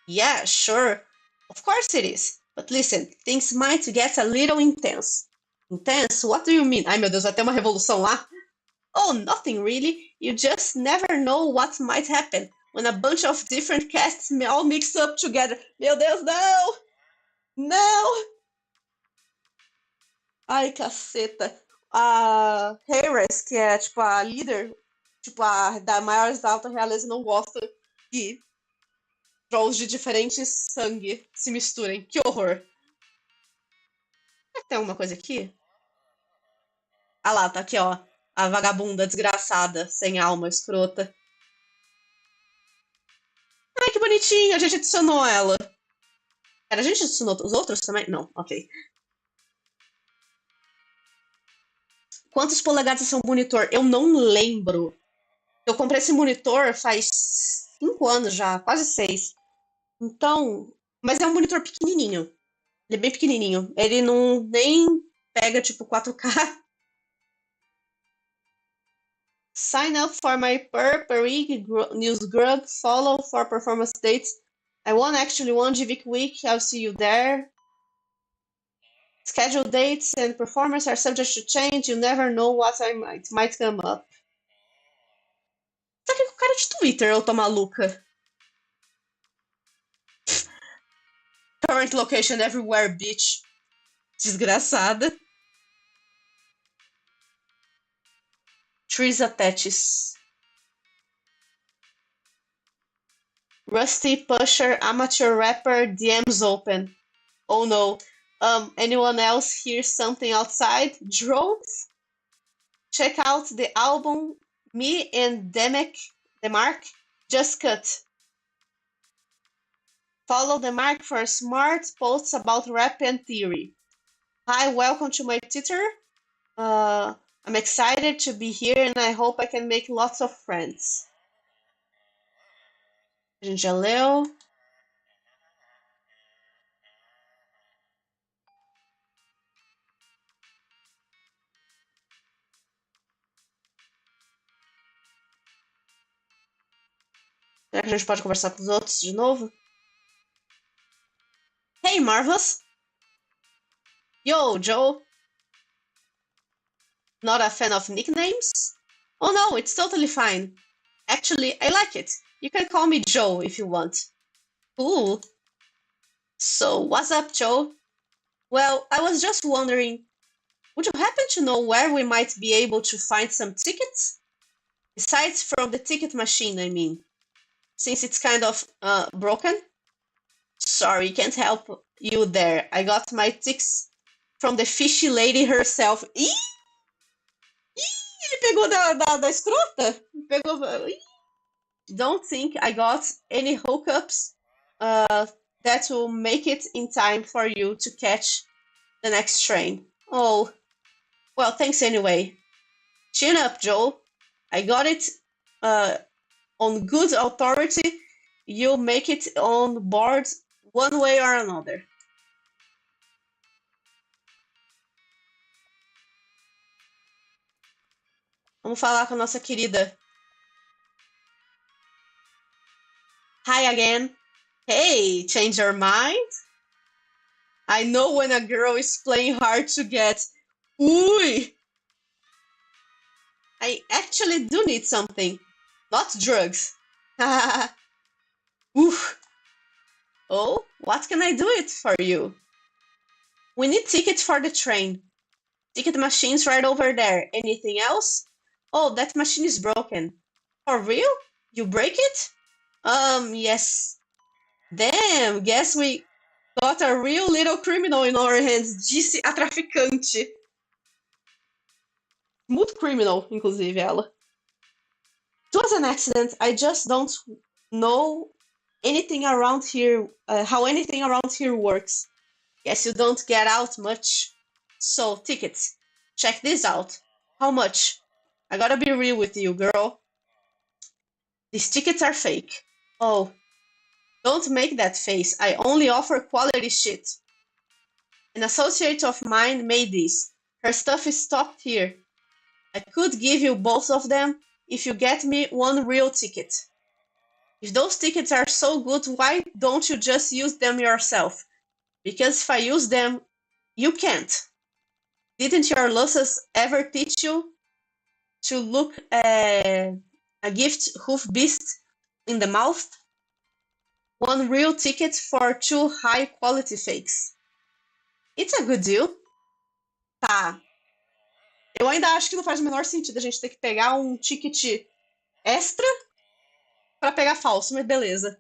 A: Yeah, sure. Of course it is. But listen, things might get a little intense. Intense? What do you mean? Ai, meu Deus, vai ter uma revolução lá? Oh, nothing really. You just never know what might happen when a bunch of different casts all mix up together. Meu Deus, não! Não! Ai, caceta. A Harris, que é, tipo, a líder, tipo, a da maior da alta realeza, não gosta que trolls de diferentes sangue se misturem. Que horror. Tem alguma coisa aqui? Ah lá, tá aqui, ó. A vagabunda desgraçada, sem alma, escrota. Ai, que bonitinho, a gente adicionou ela. Era, a gente adicionou os outros também? Não, ok. Quantas polegadas é um monitor? Eu não lembro. Eu comprei esse monitor faz 5 anos já, quase 6. Então, mas é um monitor pequenininho. Ele é bem pequenininho. Ele não nem pega tipo 4K. Sign up for my per week news group. Follow for performance dates. I won actually one GVIC week. I'll see you there. Schedule dates and performance are subject to change. You never know what might come up. Tá aqui com cara de Twitter, eu tô maluca. Current location everywhere, bitch. Desgraçada. Trees attaches. Rusty pusher, amateur rapper, DMs open. Oh no. Anyone else hear something outside? Drones? Check out the album Me and Demark just cut. Follow Demark for smart posts about rap and theory. Hi, welcome to my Twitter. I'm excited to be here and I hope I can make lots of friends. A gente já leu. Será que a gente pode conversar com os outros de novo? Hey, Marvelous! Yo, Joe! Not a fan of nicknames? Oh no, it's totally fine. Actually, I like it. You can call me Joe if you want. Cool. So, what's up, Joe? Well, I was just wondering, would you happen to know where we might be able to find some tickets? Besides from the ticket machine, I mean. Since it's kind of broken? Sorry, can't help you there. I got my tickets from the fishy lady herself. Ih, ele pegou da escrota? Pegou. Ih. Don't think I got any hookups that will make it in time for you to catch the next train. Oh, well, thanks anyway. Chin up, Joe. I got it on good authority. You'll make it on board one way or another. Vamos falar com a nossa querida. Hi again. Hey, change your mind? I know when a girl is playing hard to get. Ui! I actually do need something. Not drugs. Oof. Oh, what can I do it for you? We need tickets for the train. Ticket machine's right over there. Anything else? Oh, that machine is broken. For real? You break it? Yes. Damn, guess we got a real little criminal in our hands, disse a traficante. Muito criminal, inclusive, ela. It was an accident. I just don't know anything around here, how anything around here works. Guess you don't get out much. So, tickets. Check this out. How much? I gotta be real with you, girl. These tickets are fake. Oh, don't make that face. I only offer quality shit. An associate of mine made these. Her stuff is stocked here. I could give you both of them if you get me one real ticket. If those tickets are so good, why don't you just use them yourself? Because if I use them, you can't. Didn't your losses ever teach you to look a gift hoof beast in the mouth? One real ticket for two high quality fakes. It's a good deal. Tá. Eu ainda acho que não faz o menor sentido a gente ter que pegar um ticket extra pra pegar falso, mas beleza.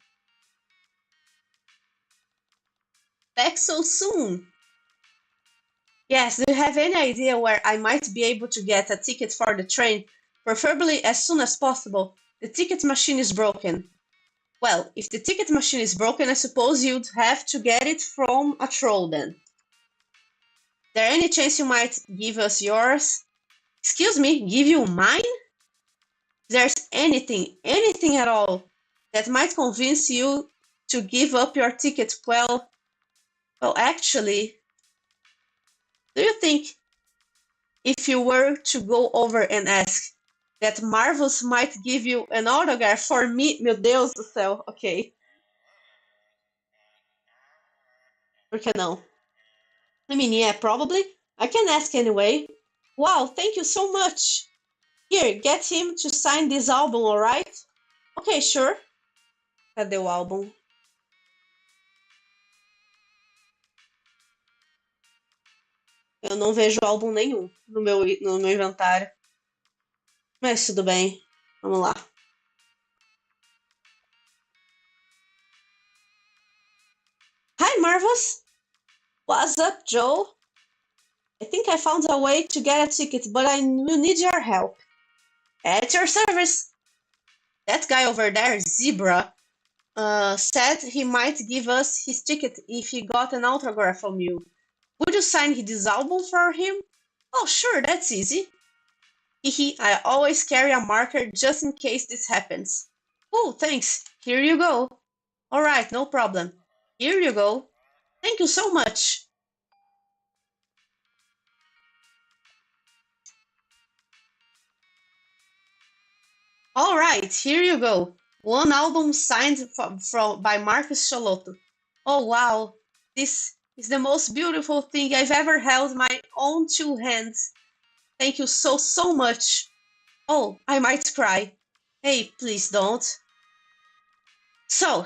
A: Back so soon. Yes, do you have any idea where I might be able to get a ticket for the train? Preferably as soon as possible. The ticket machine is broken. Well, if the ticket machine is broken, I suppose you'd have to get it from a troll then. There any chance you might give us yours? Excuse me, give you mine? If there's anything at all, that might convince you to give up your ticket, well, actually, do you think if you were to go over and ask that Marvels might give you an autograph for me? Meu Deus do céu, ok. Por que não? I mean, yeah, probably. I can ask anyway. Wow, thank you so much. Here, get him to sign this album, alright? Ok, sure. Cadê o álbum? Eu não vejo álbum nenhum no meu inventário. Mas tudo bem. Vamos lá. Hi, Marvels. What's up, Joe? I think I found a way to get a ticket, but I will need your help. At your service. That guy over there, Zebra, said he might give us his ticket if he got an autograph from you. Would you sign this album for him? Oh, sure, that's easy. Hehe, I always carry a marker just in case this happens. Oh, thanks. Here you go. Alright, no problem. Here you go. Thank you so much. Alright, here you go. One album signed by Marcus Cholotto. Oh wow, this is the most beautiful thing I've ever held in my own two hands. Thank you so much. Oh, I might cry. Hey, please don't. So,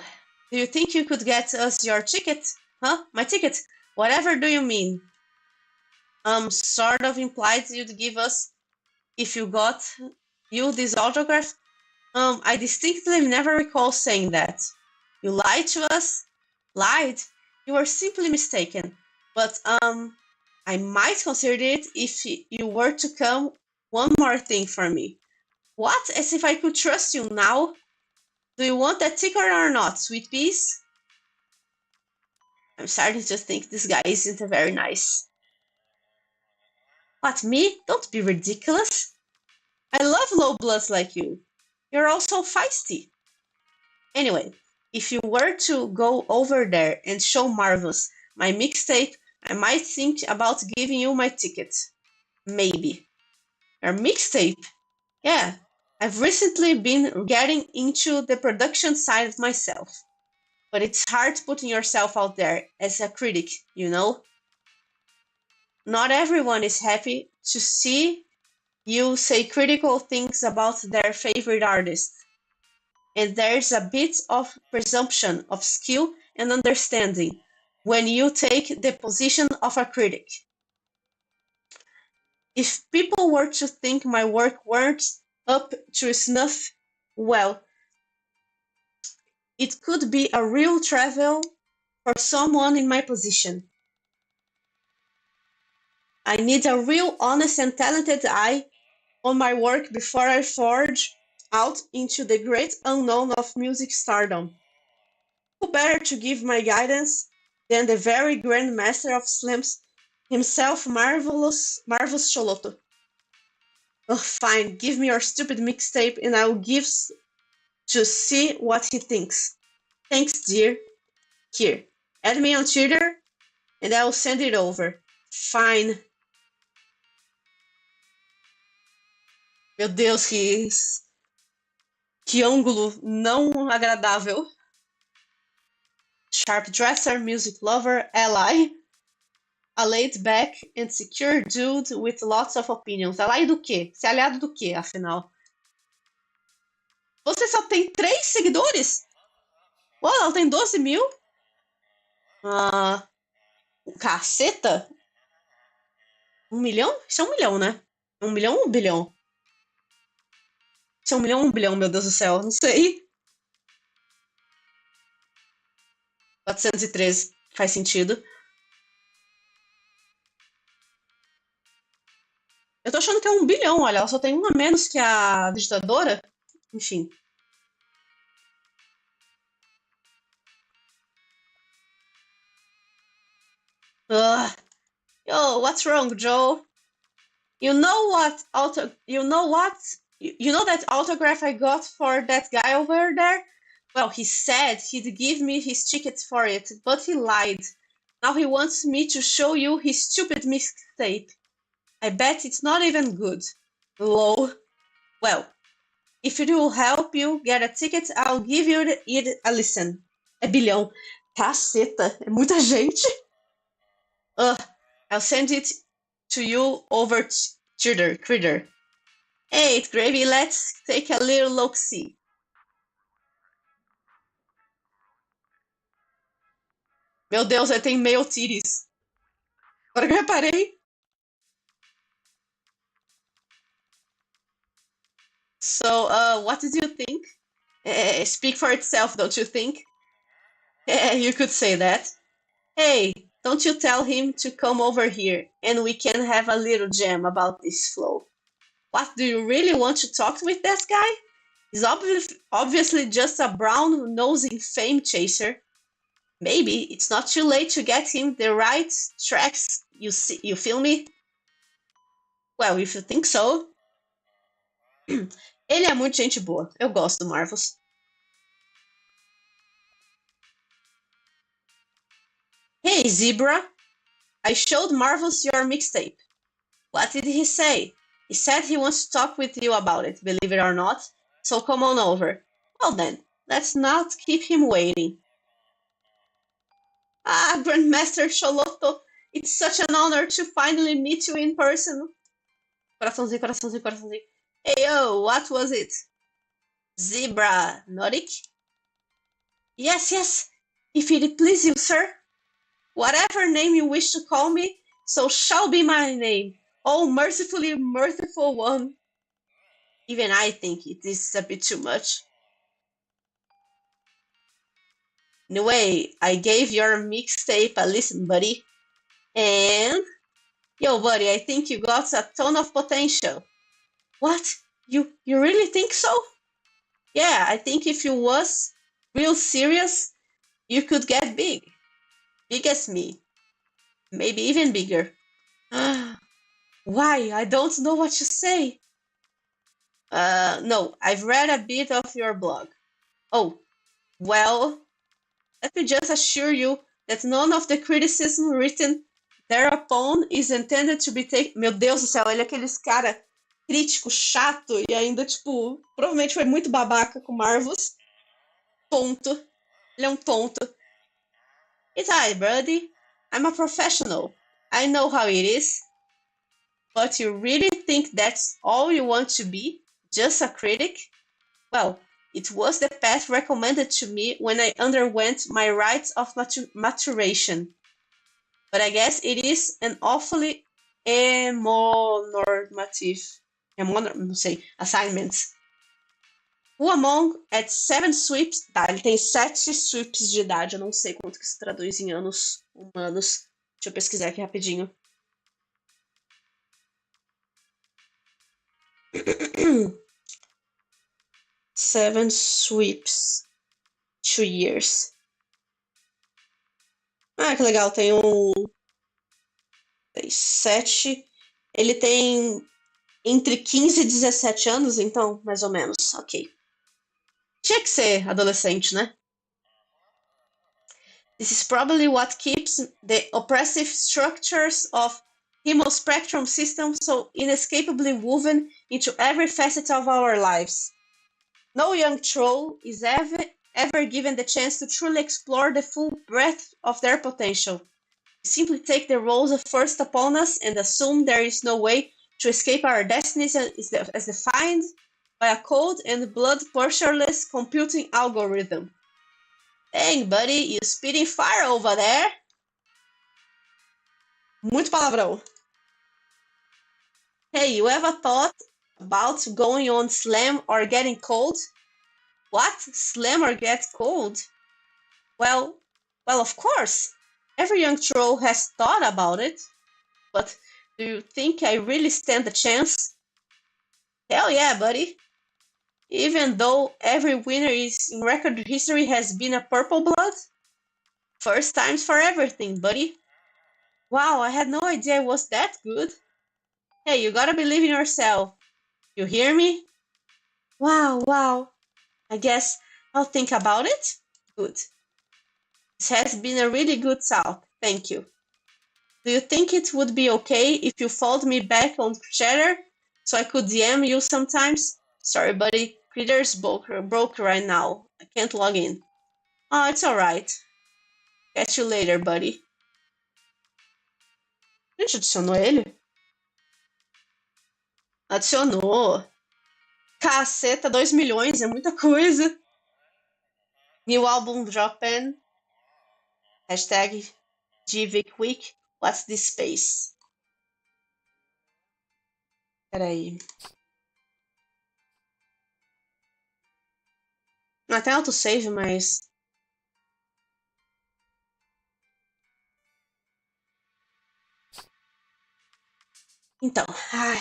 A: do you think you could get us your ticket? Huh? My ticket? Whatever do you mean? Sort of implied you'd give us if you got you this autograph. I distinctly never recall saying that. You lied to us? Lied? You were simply mistaken. But, I might consider it if you were to come one more thing for me. What? As if I could trust you now? Do you want that ticket or not, sweet peas? I'm starting to think this guy isn't very nice. What, me? Don't be ridiculous. I love low bloods like you. You're all so feisty. Anyway, if you were to go over there and show Marvelous my mixtape, I might think about giving you my ticket. Maybe. Your mixtape? Yeah. I've recently been getting into the production side myself. But it's hard putting yourself out there as a critic, you know? Not everyone is happy to see you say critical things about their favorite artist. And there's a bit of presumption of skill and understanding when you take the position of a critic. If people were to think my work weren't up to snuff, well, it could be a real travel for someone in my position. I need a real honest and talented eye on my work before I forge out into the great unknown of music stardom. Who better to give my guidance than the very grand master of slams himself, Marvelous Choloto? Oh, fine, give me your stupid mixtape and I'll give to see what he thinks. Thanks, dear. Here, add me on Twitter and I'll send it over. Fine. Meu Deus, que ângulo não agradável. Sharp dresser, music lover, ally. A laid back and secure dude with lots of opinions. Ally do quê? Você é aliado do quê, afinal? Você só tem 3 seguidores? Uau, ela tem 12 mil? Ah, caceta? 1 milhão? Isso é 1 milhão, né? 1 milhão ou 1 bilhão? Isso é 1 milhão ou 1 bilhão, meu Deus do céu? Não sei. 413. Faz sentido. Eu tô achando que é 1 bilhão, olha. Ela só tem uma menos que a digitadora. Enfim. Ugh. Yo, what's wrong, Joe? You know what you know that autograph I got for that guy over there? Well, he said he'd give me his ticket for it, but he lied. Now he wants me to show you his stupid mixtape. I bet it's not even good. Lol. Well, if it will help you get a ticket, I'll give you it a listen. É bilhão. Caceta, é muita gente. I'll send it to you over Twitter. Hey, Gravy, let's take a little look-see. Meu Deus, eu tenho meio titties. Agora que eu reparei. So, what did you think? Speak for itself, don't you think? You could say that. Hey, don't you tell him to come over here and we can have a little jam about this flow. What, do you really want to talk with that guy? He's obviously just a brown-nosing fame chaser. Maybe it's not too late to get him the right tracks, you feel me? Well, if you think so. Ele é muito gente boa. Eu gosto do Marvels. Hey, Zebra. I showed Marvels your mixtape. What did he say? He said he wants to talk with you about it, believe it or not. So come on over. Well then, let's not keep him waiting. Ah, Grandmaster Choloto, it's such an honor to finally meet you in person. Coraçãozinho, coraçãozinho, coraçãozinho. Hey, yo, what was it? Zebra, Norik? Yes, if it please you, sir. Whatever name you wish to call me, so shall be my name. Oh, mercifully merciful one. Even I think it is a bit too much. Anyway, I gave your mixtape a listen, buddy. And... Yo, buddy, I think you got a ton of potential. What? You really think so? Yeah, I think if you was real serious, you could get big. Big as me. Maybe even bigger. Why? I don't know what to say. No, I've read a bit of your blog. Oh, well, let me just assure you that none of the criticism written thereupon is intended to be taken... Meu Deus do céu, ele é aqueles cara crítico, chato e ainda, tipo, provavelmente foi muito babaca com Marvels. Tonto. Ele é um tonto. It's alright, buddy. I'm a professional. I know how it is. But you really think that's all you want to be? Just a critic? Well, it was the path recommended to me when I underwent my rites of maturation. But I guess it is an awfully não sei, assignments. Who among at 7 sweeps... Tá, ele tem 7 sweeps de idade. Eu não sei quanto que se traduz em anos humanos. Deixa eu pesquisar aqui rapidinho. Seven sweeps. 2 years. Ah, que legal. Tem 7. Ele tem entre 15 e 17 anos, então, mais ou menos. Ok. Tinha que ser adolescente, né? This is probably what keeps the oppressive structures of hemospectrum system so inescapably woven into every facet of our lives. No young troll is ever given the chance to truly explore the full breadth of their potential. We simply take the roles first upon us and assume there is no way to escape our destinies as defined by a cold and blood-pressureless computing algorithm. Dang, buddy, you spitting fire over there. Muito palavrão. Hey, you ever thought about going on slam or getting cold? What? Slam or get cold? Well, of course. Every young troll has thought about it. But do you think I really stand a chance? Hell yeah, buddy. Even though every winner in record history has been a purple blood? First times for everything, buddy. Wow, I had no idea I was that good. Hey, you gotta believe in yourself. You hear me? Wow. I guess I'll think about it. Good. This has been a really good talk. Thank you. Do you think it would be okay if you followed me back on Chatter so I could DM you sometimes? Sorry, buddy. Critter's broke right now. I can't log in. Oh, it's alright. Catch you later, buddy. A gente adicionou ele? Adicionou. Caceta, 2 milhões, é muita coisa. New album dropping. Hashtag GVQuick. What's this space? Peraí. Não, tem autosave, mas... Então, ai...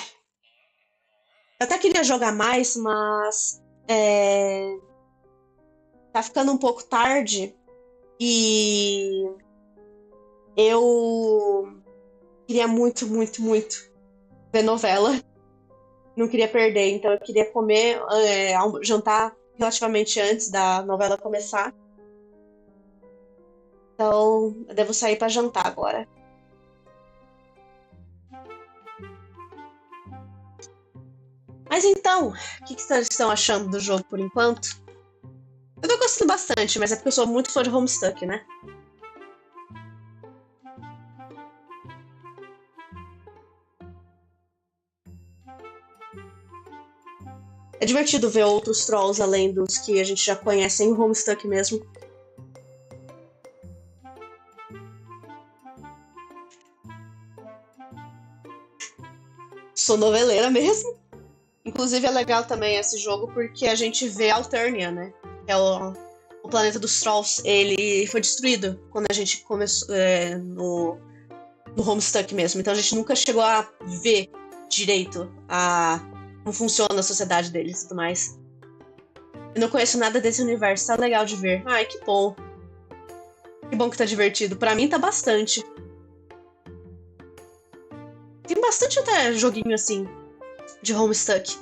A: Eu até queria jogar mais, mas... Tá ficando um pouco tarde. E... Eu... Queria muito ver novela. Não queria perder, então eu queria comer, jantar relativamente antes da novela começar. Então, eu devo sair pra jantar agora. Mas então, o que vocês estão achando do jogo por enquanto? Eu tô gostando bastante, mas é porque eu sou muito fã de Homestuck, né? É divertido ver outros trolls além dos que a gente já conhece em Homestuck mesmo. Sou noveleira mesmo. Inclusive é legal também esse jogo porque a gente vê Alternia, né? Que é o planeta dos Trolls. Ele foi destruído quando a gente começou no Homestuck mesmo. Então a gente nunca chegou a ver direito como funciona a sociedade deles e tudo mais. Eu não conheço nada desse universo, tá legal de ver. Ai, que bom. Que bom que tá divertido. Pra mim tá bastante. Tem bastante até joguinho assim, de Homestuck.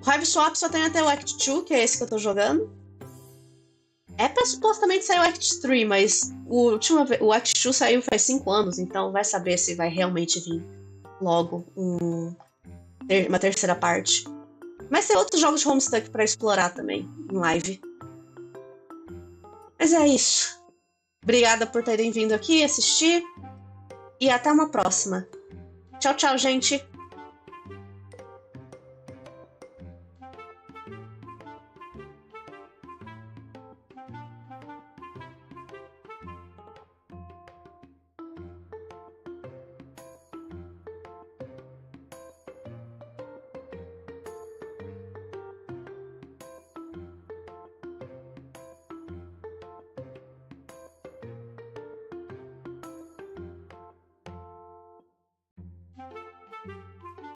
A: O HIVESWAP só tem até o Act 2, que é esse que eu tô jogando. É pra supostamente sair o Act 3, mas o Act 2 saiu faz 5 anos, então vai saber se vai realmente vir logo uma terceira parte. Mas tem outros jogos de Homestuck pra explorar também, em live. Mas é isso. Obrigada por terem vindo aqui assistir. E até uma próxima. Tchau, tchau, gente!